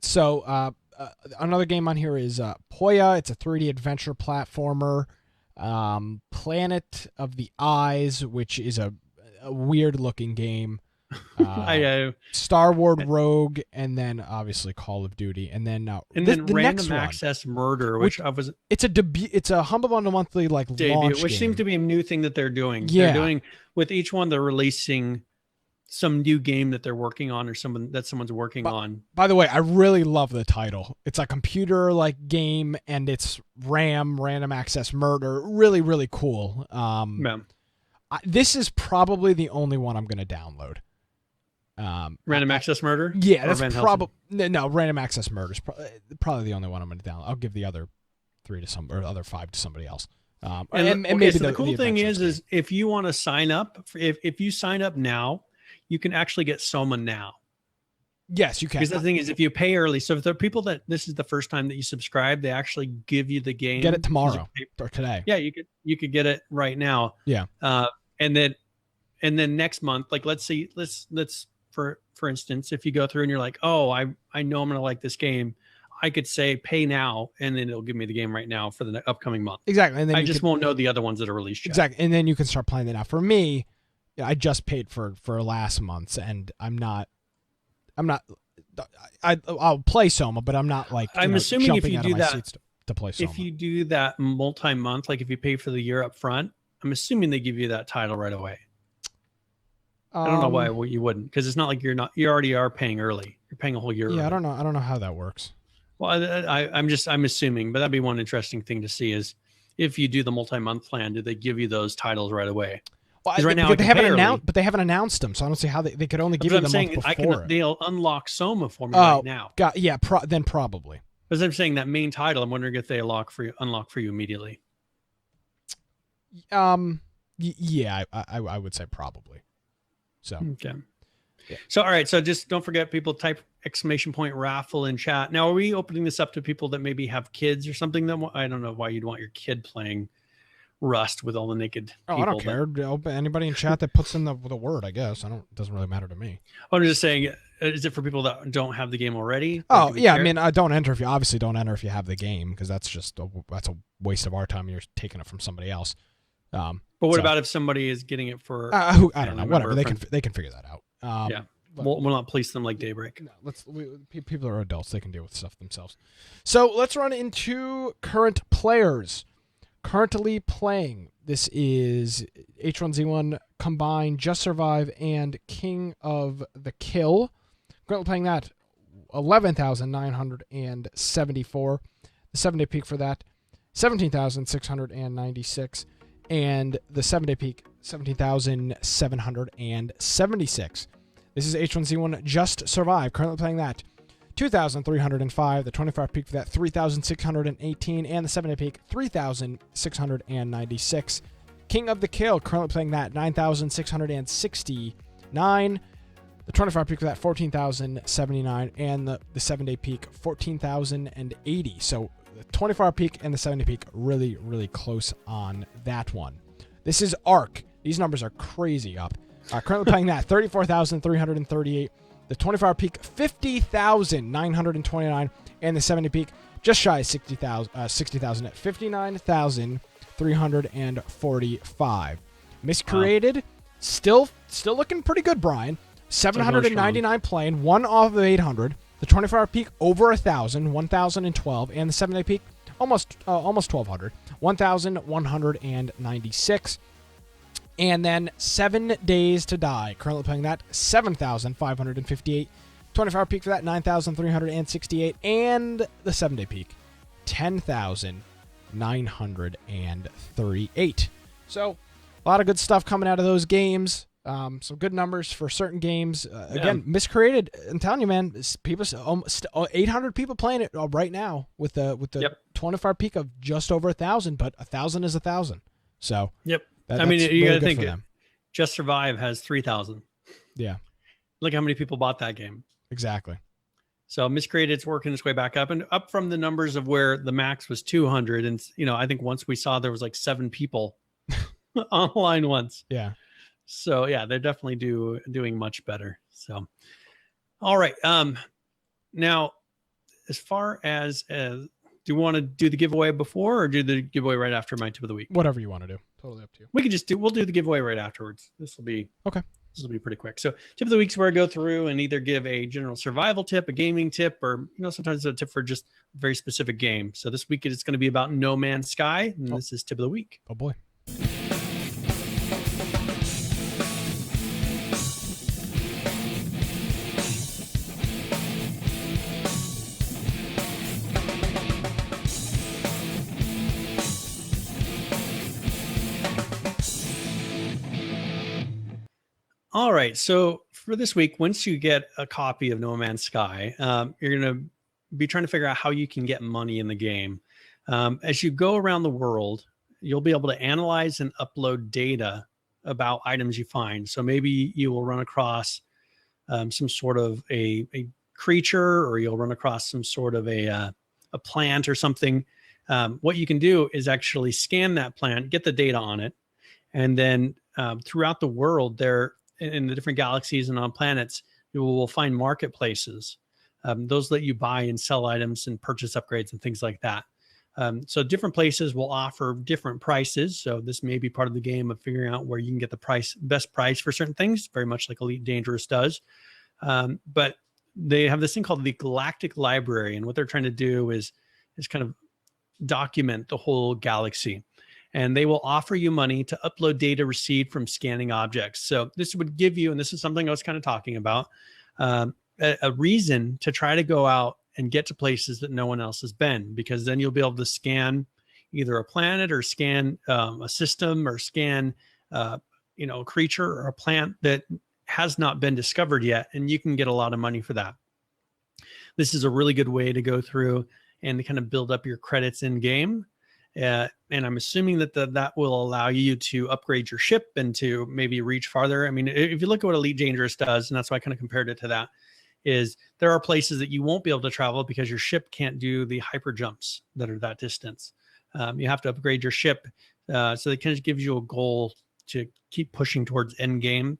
So another game on here is Poya. It's a 3D adventure platformer. Planet of the Eyes, which is a weird looking game. Star Wars Rogue, and then obviously Call of Duty, and then the Random Access Murder, which it's a debut. It's a Humble Bundle Monthly debut, launch which game. seems to be a new thing that they're doing. Yeah. They're doing with each one. They're releasing some new game that they're working on, or someone's working on. By the way, I really love the title. It's a computer game, and it's Random Access Murder. Really, really cool. This is probably the only one I'm going to download. Random Access Murder. Yeah, that's probably no. Random Access Murder is probably the only one I'm going to download. I'll give the other 3 to other 5 to somebody else. Maybe the cool thing is if you want to sign up, if you sign up now, you can actually get Soma now. Yes, you can. Because the thing is, if you pay early, so if there are people that this is the first time that you subscribe, they actually give you the game. Get it tomorrow or today. Yeah, you could get it right now. Yeah. And then next month, like let's for instance, if you go through and you're like, oh, I know I'm gonna like this game, I could say pay now, and then it'll give me the game right now for the upcoming month. Exactly. And then I won't know the other ones that are released yet. Exactly. And then you can start playing it now. For me, I just paid for last month's, and I'll play Soma, but I'm not like I'm assuming if you do that to play Soma. If you do that multi-month, like if you pay for the year up front, I'm assuming they give you that title right away. I don't know why you wouldn't, because it's not like you already are paying early. You're paying a whole year. Yeah, early. I don't know how that works. Well, I'm assuming, but that'd be one interesting thing to see is if you do the multi-month plan, do they give you those titles right away? Well, right now they haven't announced, but they haven't announced them, so I don't see how they could only give you the month before. They'll unlock Soma for me right now. Then probably. Because I'm saying that main title, I'm wondering if they unlock for you immediately. Yeah, I would say probably. So okay. Yeah. So all right. So just don't forget, people, type !raffle in chat. Now, are we opening this up to people that maybe have kids or something? That I don't know why you'd want your kid playing Rust with all the naked people. I don't care. Anybody in chat that puts in the word, I guess. It doesn't really matter to me. I'm just saying, is it for people that don't have the game already? Oh yeah, care? I mean, don't enter if you have the game, because that's just that's a waste of our time. You're taking it from somebody else. But what about if somebody is getting it for? I don't know. Whatever, they can figure that out. Yeah, we'll not police them like Daybreak. No, people are adults; they can deal with stuff themselves. So let's run into current players currently playing. This is H1Z1 Combined, Just Survive, and King of the Kill. Currently playing that 11,974. The 7-day peak for that 17,696. And the 7-day peak, 17,776. This is H1Z1 Just Survive. Currently playing that 2,305. The 24-hour peak for that 3,618. And the 7-day peak, 3,696. King of the Kill. Currently playing that 9,669. The 24-hour peak for that 14,079. And the 7-day peak, 14,080. So the 24-hour peak and the 7-day peak really, really close on that one. This is Ark. These numbers are crazy up. Currently playing that 34,338. The 24-hour peak 50,929, and the 7-day peak just shy of 60,000 at 59,345. Miscreated, still looking pretty good, Brian. 799 playing, 1 off of 800. The 24-hour peak over 1,000, 1,012, and the 7-day peak almost 1,200, 1,196. And then 7 Days to Die. Currently playing that 7,558. 24-hour peak for that 9,368, and the 7-day peak 10,938. So a lot of good stuff coming out of those games. Some good numbers for certain games. Again, Miscreated. I'm telling you, man, people 800 people playing it right now with the 25 peak of just over 1,000, but 1,000 is 1,000. So yep. That, I mean, that's you really got to good for think them. Just Survive has 3,000. Yeah, Look how many people bought that game. exactly. So Miscreated's working its way back up and up from the numbers of where the max was 200. And, I think once we saw there was like 7 people online once. Yeah. So yeah, they're definitely doing much better. So, all right. Now, as far as do you want to do the giveaway before or do the giveaway right after my tip of the week? Whatever you want to do. Totally up to you. We'll do the giveaway right afterwards. This will be okay. This will be pretty quick. So tip of the week is where I go through and either give a general survival tip, a gaming tip, or sometimes a tip for just a very specific game. So this week it's going to be about No Man's Sky, and this is tip of the week. Oh boy. All right. So for this week, once you get a copy of No Man's Sky, you're going to be trying to figure out how you can get money in the game. As you go around the world, you'll be able to analyze and upload data about items you find. So maybe you will run across some sort of a creature, or you'll run across some sort of a plant or something. What you can do is actually scan that plant, get the data on it, and then throughout the world, there in the different galaxies and on planets, you will find marketplaces. Those let you buy and sell items and purchase upgrades and things like that. So different places will offer different prices. So this may be part of the game of figuring out where you can get the best price for certain things, very much like Elite Dangerous does. But they have this thing called the Galactic Library. And what they're trying to do is kind of document the whole galaxy. And they will offer you money to upload data received from scanning objects. So this would give you, and this is something I was kind of talking about, a reason to try to go out and get to places that no one else has been, because then you'll be able to scan either a planet or scan a system or scan a creature or a plant that has not been discovered yet, and you can get a lot of money for that. This is a really good way to go through and to kind of build up your credits in game. And I'm assuming that will allow you to upgrade your ship and to maybe reach farther. I mean, if you look at what Elite Dangerous does, and that's why I kind of compared it to that, is there are places that you won't be able to travel because your ship can't do the hyper jumps that are that distance. You have to upgrade your ship. So it kind of gives you a goal to keep pushing towards end game.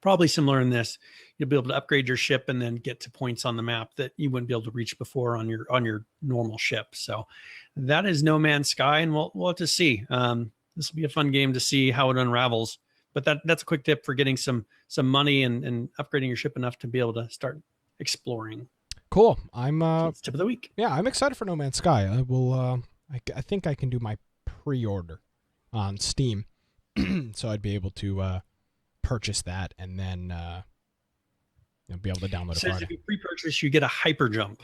Probably similar in this, you'll be able to upgrade your ship and then get to points on the map that you wouldn't be able to reach before on your normal ship. So that is No Man's Sky, and we'll have to see. This will be a fun game to see how it unravels. But that's a quick tip for getting some money and upgrading your ship enough to be able to start exploring. Cool. So tip of the week. Yeah, I'm excited for No Man's Sky. I will. I think I can do my pre-order on Steam, so I'd be able to purchase that and then be able to download it. It says if you pre-purchase, you get a hyper jump.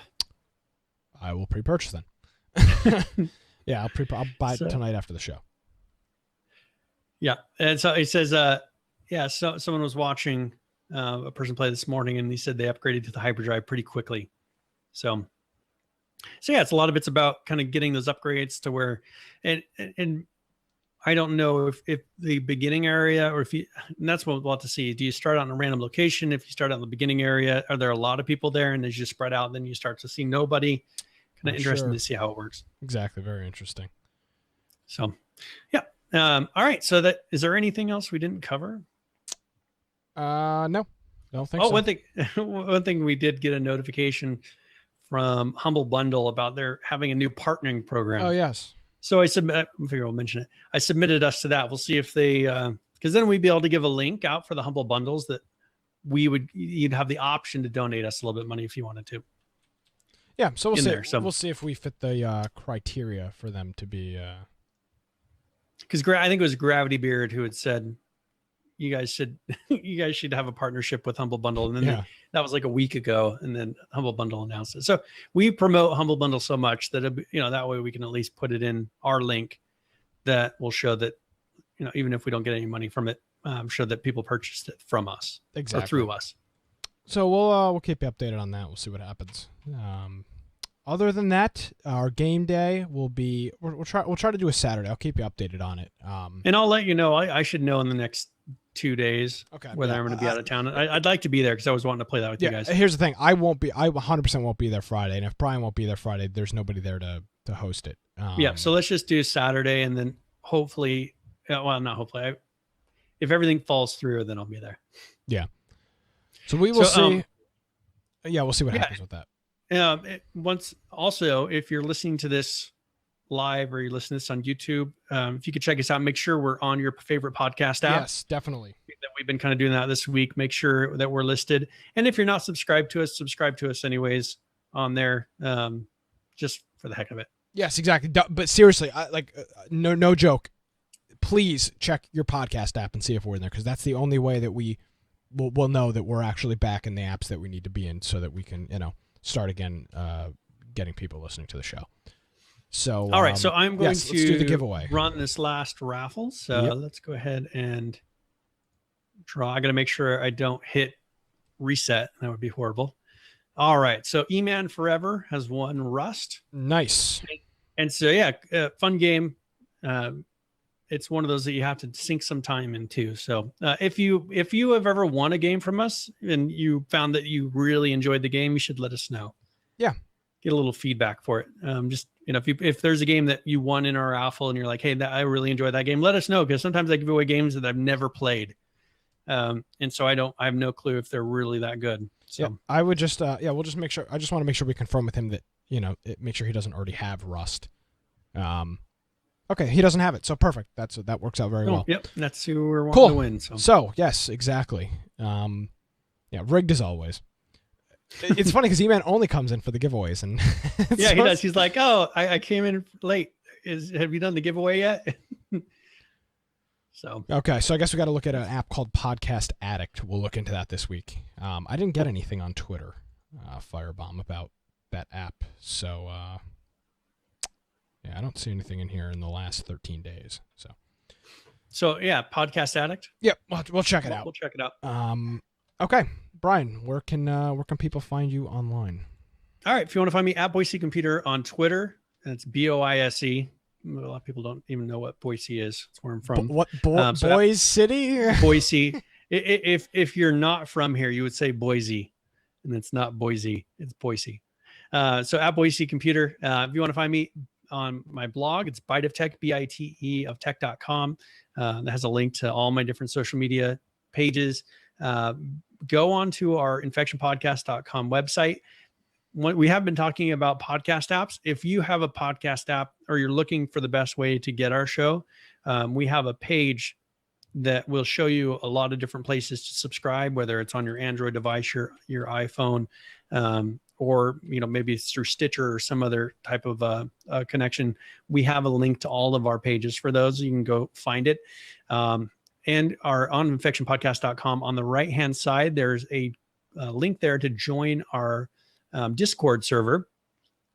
I will pre-purchase then. Yeah, I'll buy it tonight after the show. Yeah, and so it says, so someone was watching a person play this morning, and he said they upgraded to the hyperdrive pretty quickly. So yeah, it's a lot of it's about kind of getting those upgrades to where, and I don't know if the beginning area, or and that's what we'll have to see. Do you start out in a random location? If you start out in the beginning area, are there a lot of people there? And as you spread out, then you start to see nobody. Kind of interesting to see how it works. Exactly. Very interesting. So, yeah. All right. So is there anything else we didn't cover? No, don't think so. One thing we did get a notification from Humble Bundle about they're having a new partnering program. Oh, yes. So I figure I'll mention it. I submitted us to that. We'll see if they, because then we'd be able to give a link out for the Humble Bundles that you'd have the option to donate us a little bit of money if you wanted to. Yeah. So we'll see. We'll see if we fit the criteria for them to be. Because I think it was Gravity Beard who had said, you guys should have a partnership with Humble Bundle. And then that was like a week ago, and then Humble Bundle announced it. So we promote Humble Bundle so much that, that way we can at least put it in our link that will show that, even if we don't get any money from it, show that people purchased it from us. Exactly. Or through us. So we'll keep you updated on that. We'll see what happens. Other than that, our game day will be we'll try to do a Saturday. I'll keep you updated on it. And I'll let you know. I should know in the next 2 days whether I'm going to be out of town. I'd like to be there because I was wanting to play that with you guys. Here's the thing. I 100% won't be there Friday, and if Brian won't be there Friday, there's nobody there to host it. So let's just do Saturday, and then hopefully, well, not hopefully. If everything falls through, then I'll be there. Yeah. So we will see. We'll see what happens with that. Once also, if you're listening to this live or you're listening to this on YouTube, if you could check us out, make sure we're on your favorite podcast app. Yes, definitely. That we've been kind of doing that this week. Make sure that we're listed. And if you're not subscribed to us, subscribe to us anyways on there, just for the heck of it. Yes, exactly. But seriously, no joke. Please check your podcast app and see if we're in there, because that's the only way that we'll know that we're actually back in the apps that we need to be in, so that we can start again getting people listening to the show. So all right, so I'm going to let's do the giveaway. Run this last raffle. So let's go ahead and draw. I got to make sure I don't hit reset. That would be horrible. All right, so E-Man Forever has won Rust. Nice. And so fun game. It's one of those that you have to sink some time into. So if you have ever won a game from us and you found that you really enjoyed the game, you should let us know. Yeah. Get a little feedback for it. Just, if there's a game that you won in our raffle and you're like, hey, I really enjoyed that game, let us know, because sometimes I give away games that I've never played. And so I have no clue if they're really that good. So I would just, we'll just make sure. I just want to make sure we confirm with him that, make sure he doesn't already have Rust. Okay, he doesn't have it, so perfect. That works out very well. Yep, that's who we're wanting to win. So yes, exactly. Rigged as always. It's funny because E-Man only comes in for the giveaways, and he does. He's like, "Oh, I came in late. Have you done the giveaway yet?" So okay, so I guess we got to look at an app called Podcast Addict. We'll look into that this week. I didn't get anything on Twitter, Firebomb, about that app, so. I don't see anything in here in the last 13 days. So Podcast Addict. Yep, we'll check it out. We'll check it out. Okay, Brian, where can people find you online? All right, if you want to find me at Boise Computer on Twitter, and it's BOISE. A lot of people don't even know what Boise is. That's where I'm from. Boise City? Boise. If you're not from here, you would say Boise, and it's not Boise. It's Boise. So at Boise Computer, if you want to find me on my blog, it's Bite of Tech, BITE of tech.com. That has a link to all my different social media pages. Go on to our infectionpodcast.com website. We have been talking about podcast apps. If you have a podcast app or you're looking for the best way to get our show, we have a page that will show you a lot of different places to subscribe, whether it's on your Android device, your iPhone, or maybe it's through Stitcher or some other type of connection. We have a link to all of our pages for those. You can go find it. And our on infectionpodcast.com, on the right-hand side, there's a link there to join our Discord server,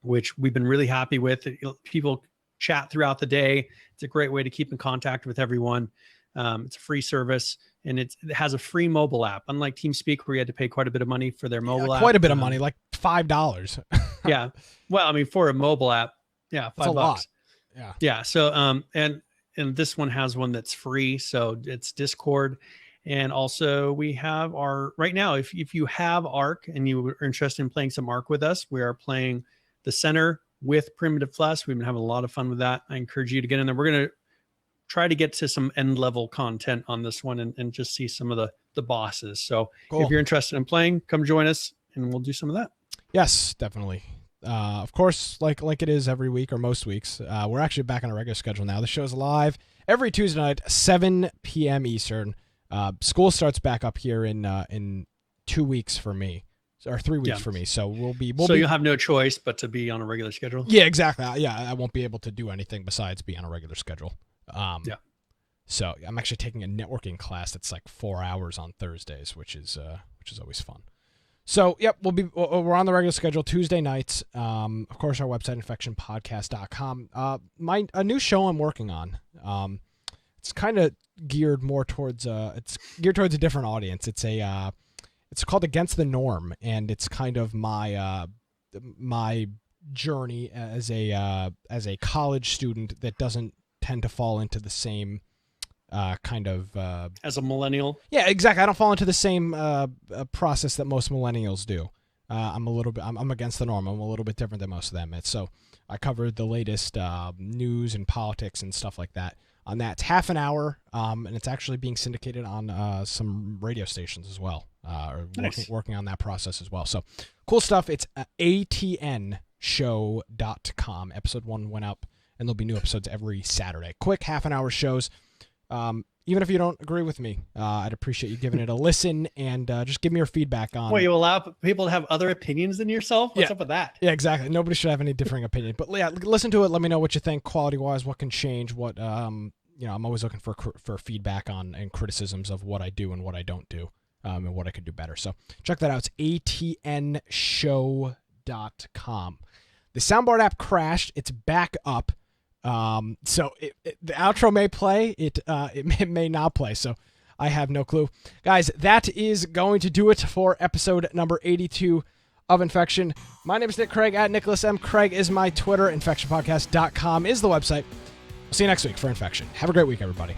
which we've been really happy with. People chat throughout the day. It's a great way to keep in contact with everyone. It's a free service, and it has a free mobile app. Unlike TeamSpeak, where you had to pay quite a bit of money for their mobile app. Quite a bit of money, like $5. Yeah. Well, I mean, for a mobile app, $5. That's a lot. Yeah. So, and this one has one that's free. So it's Discord. And also we have right now, if you have Ark and you are interested in playing some Ark with us, we are playing the Center with Primitive Plus. We've been having a lot of fun with that. I encourage you to get in there. We're going to try to get to some end level content on this one and just see some of the bosses. So cool. If you're interested in playing, come join us and we'll do some of that. Yes, definitely. Of course, like it is every week or most weeks, we're actually back on a regular schedule now. The show's live every Tuesday night, 7 p.m. Eastern. School starts back up here in 2 weeks for me, or 3 weeks for me. So you'll have no choice but to be on a regular schedule. Yeah, exactly. I won't be able to do anything besides be on a regular schedule. So I'm actually taking a networking class that's like 4 hours on Thursdays, which is always fun. So, yep, we're on the regular schedule Tuesday nights. Of course, our website, infectionpodcast.com. A new show I'm working on. It's kind of geared more towards a different audience. It's called Against the Norm, and it's kind of my journey as a college student that doesn't tend to fall into the same kind of as a millennial. Yeah, exactly. I don't fall into the same process that most millennials do. I'm against the norm. I'm a little bit different than most of them. So I covered the latest news and politics and stuff like that on that. It's half an hour, and it's actually being syndicated on some radio stations as well. Nice. Working on that process as well. So cool stuff. It's atnshow.com. Episode 1 went up, and there'll be new episodes every Saturday. Quick half an hour shows. Even if you don't agree with me, I'd appreciate you giving it a listen and just give me your feedback on. Well, you allow people to have other opinions than yourself? What's up with that? Yeah, exactly. Nobody should have any differing opinion. But yeah, listen to it. Let me know what you think, quality-wise, what can change, what I'm always looking for feedback on and criticisms of what I do and what I don't do, and what I could do better. So check that out. It's atnshow.com. The soundboard app crashed. It's back up. So the outro may play, it may not play, so I have no clue. Guys, that is going to do it for episode number 82 of Infection. My name is Nick Craig, at Nicholas M. Craig is my Twitter. InfectionPodcast.com is the website. I'll see you next week for Infection. Have a great week, everybody.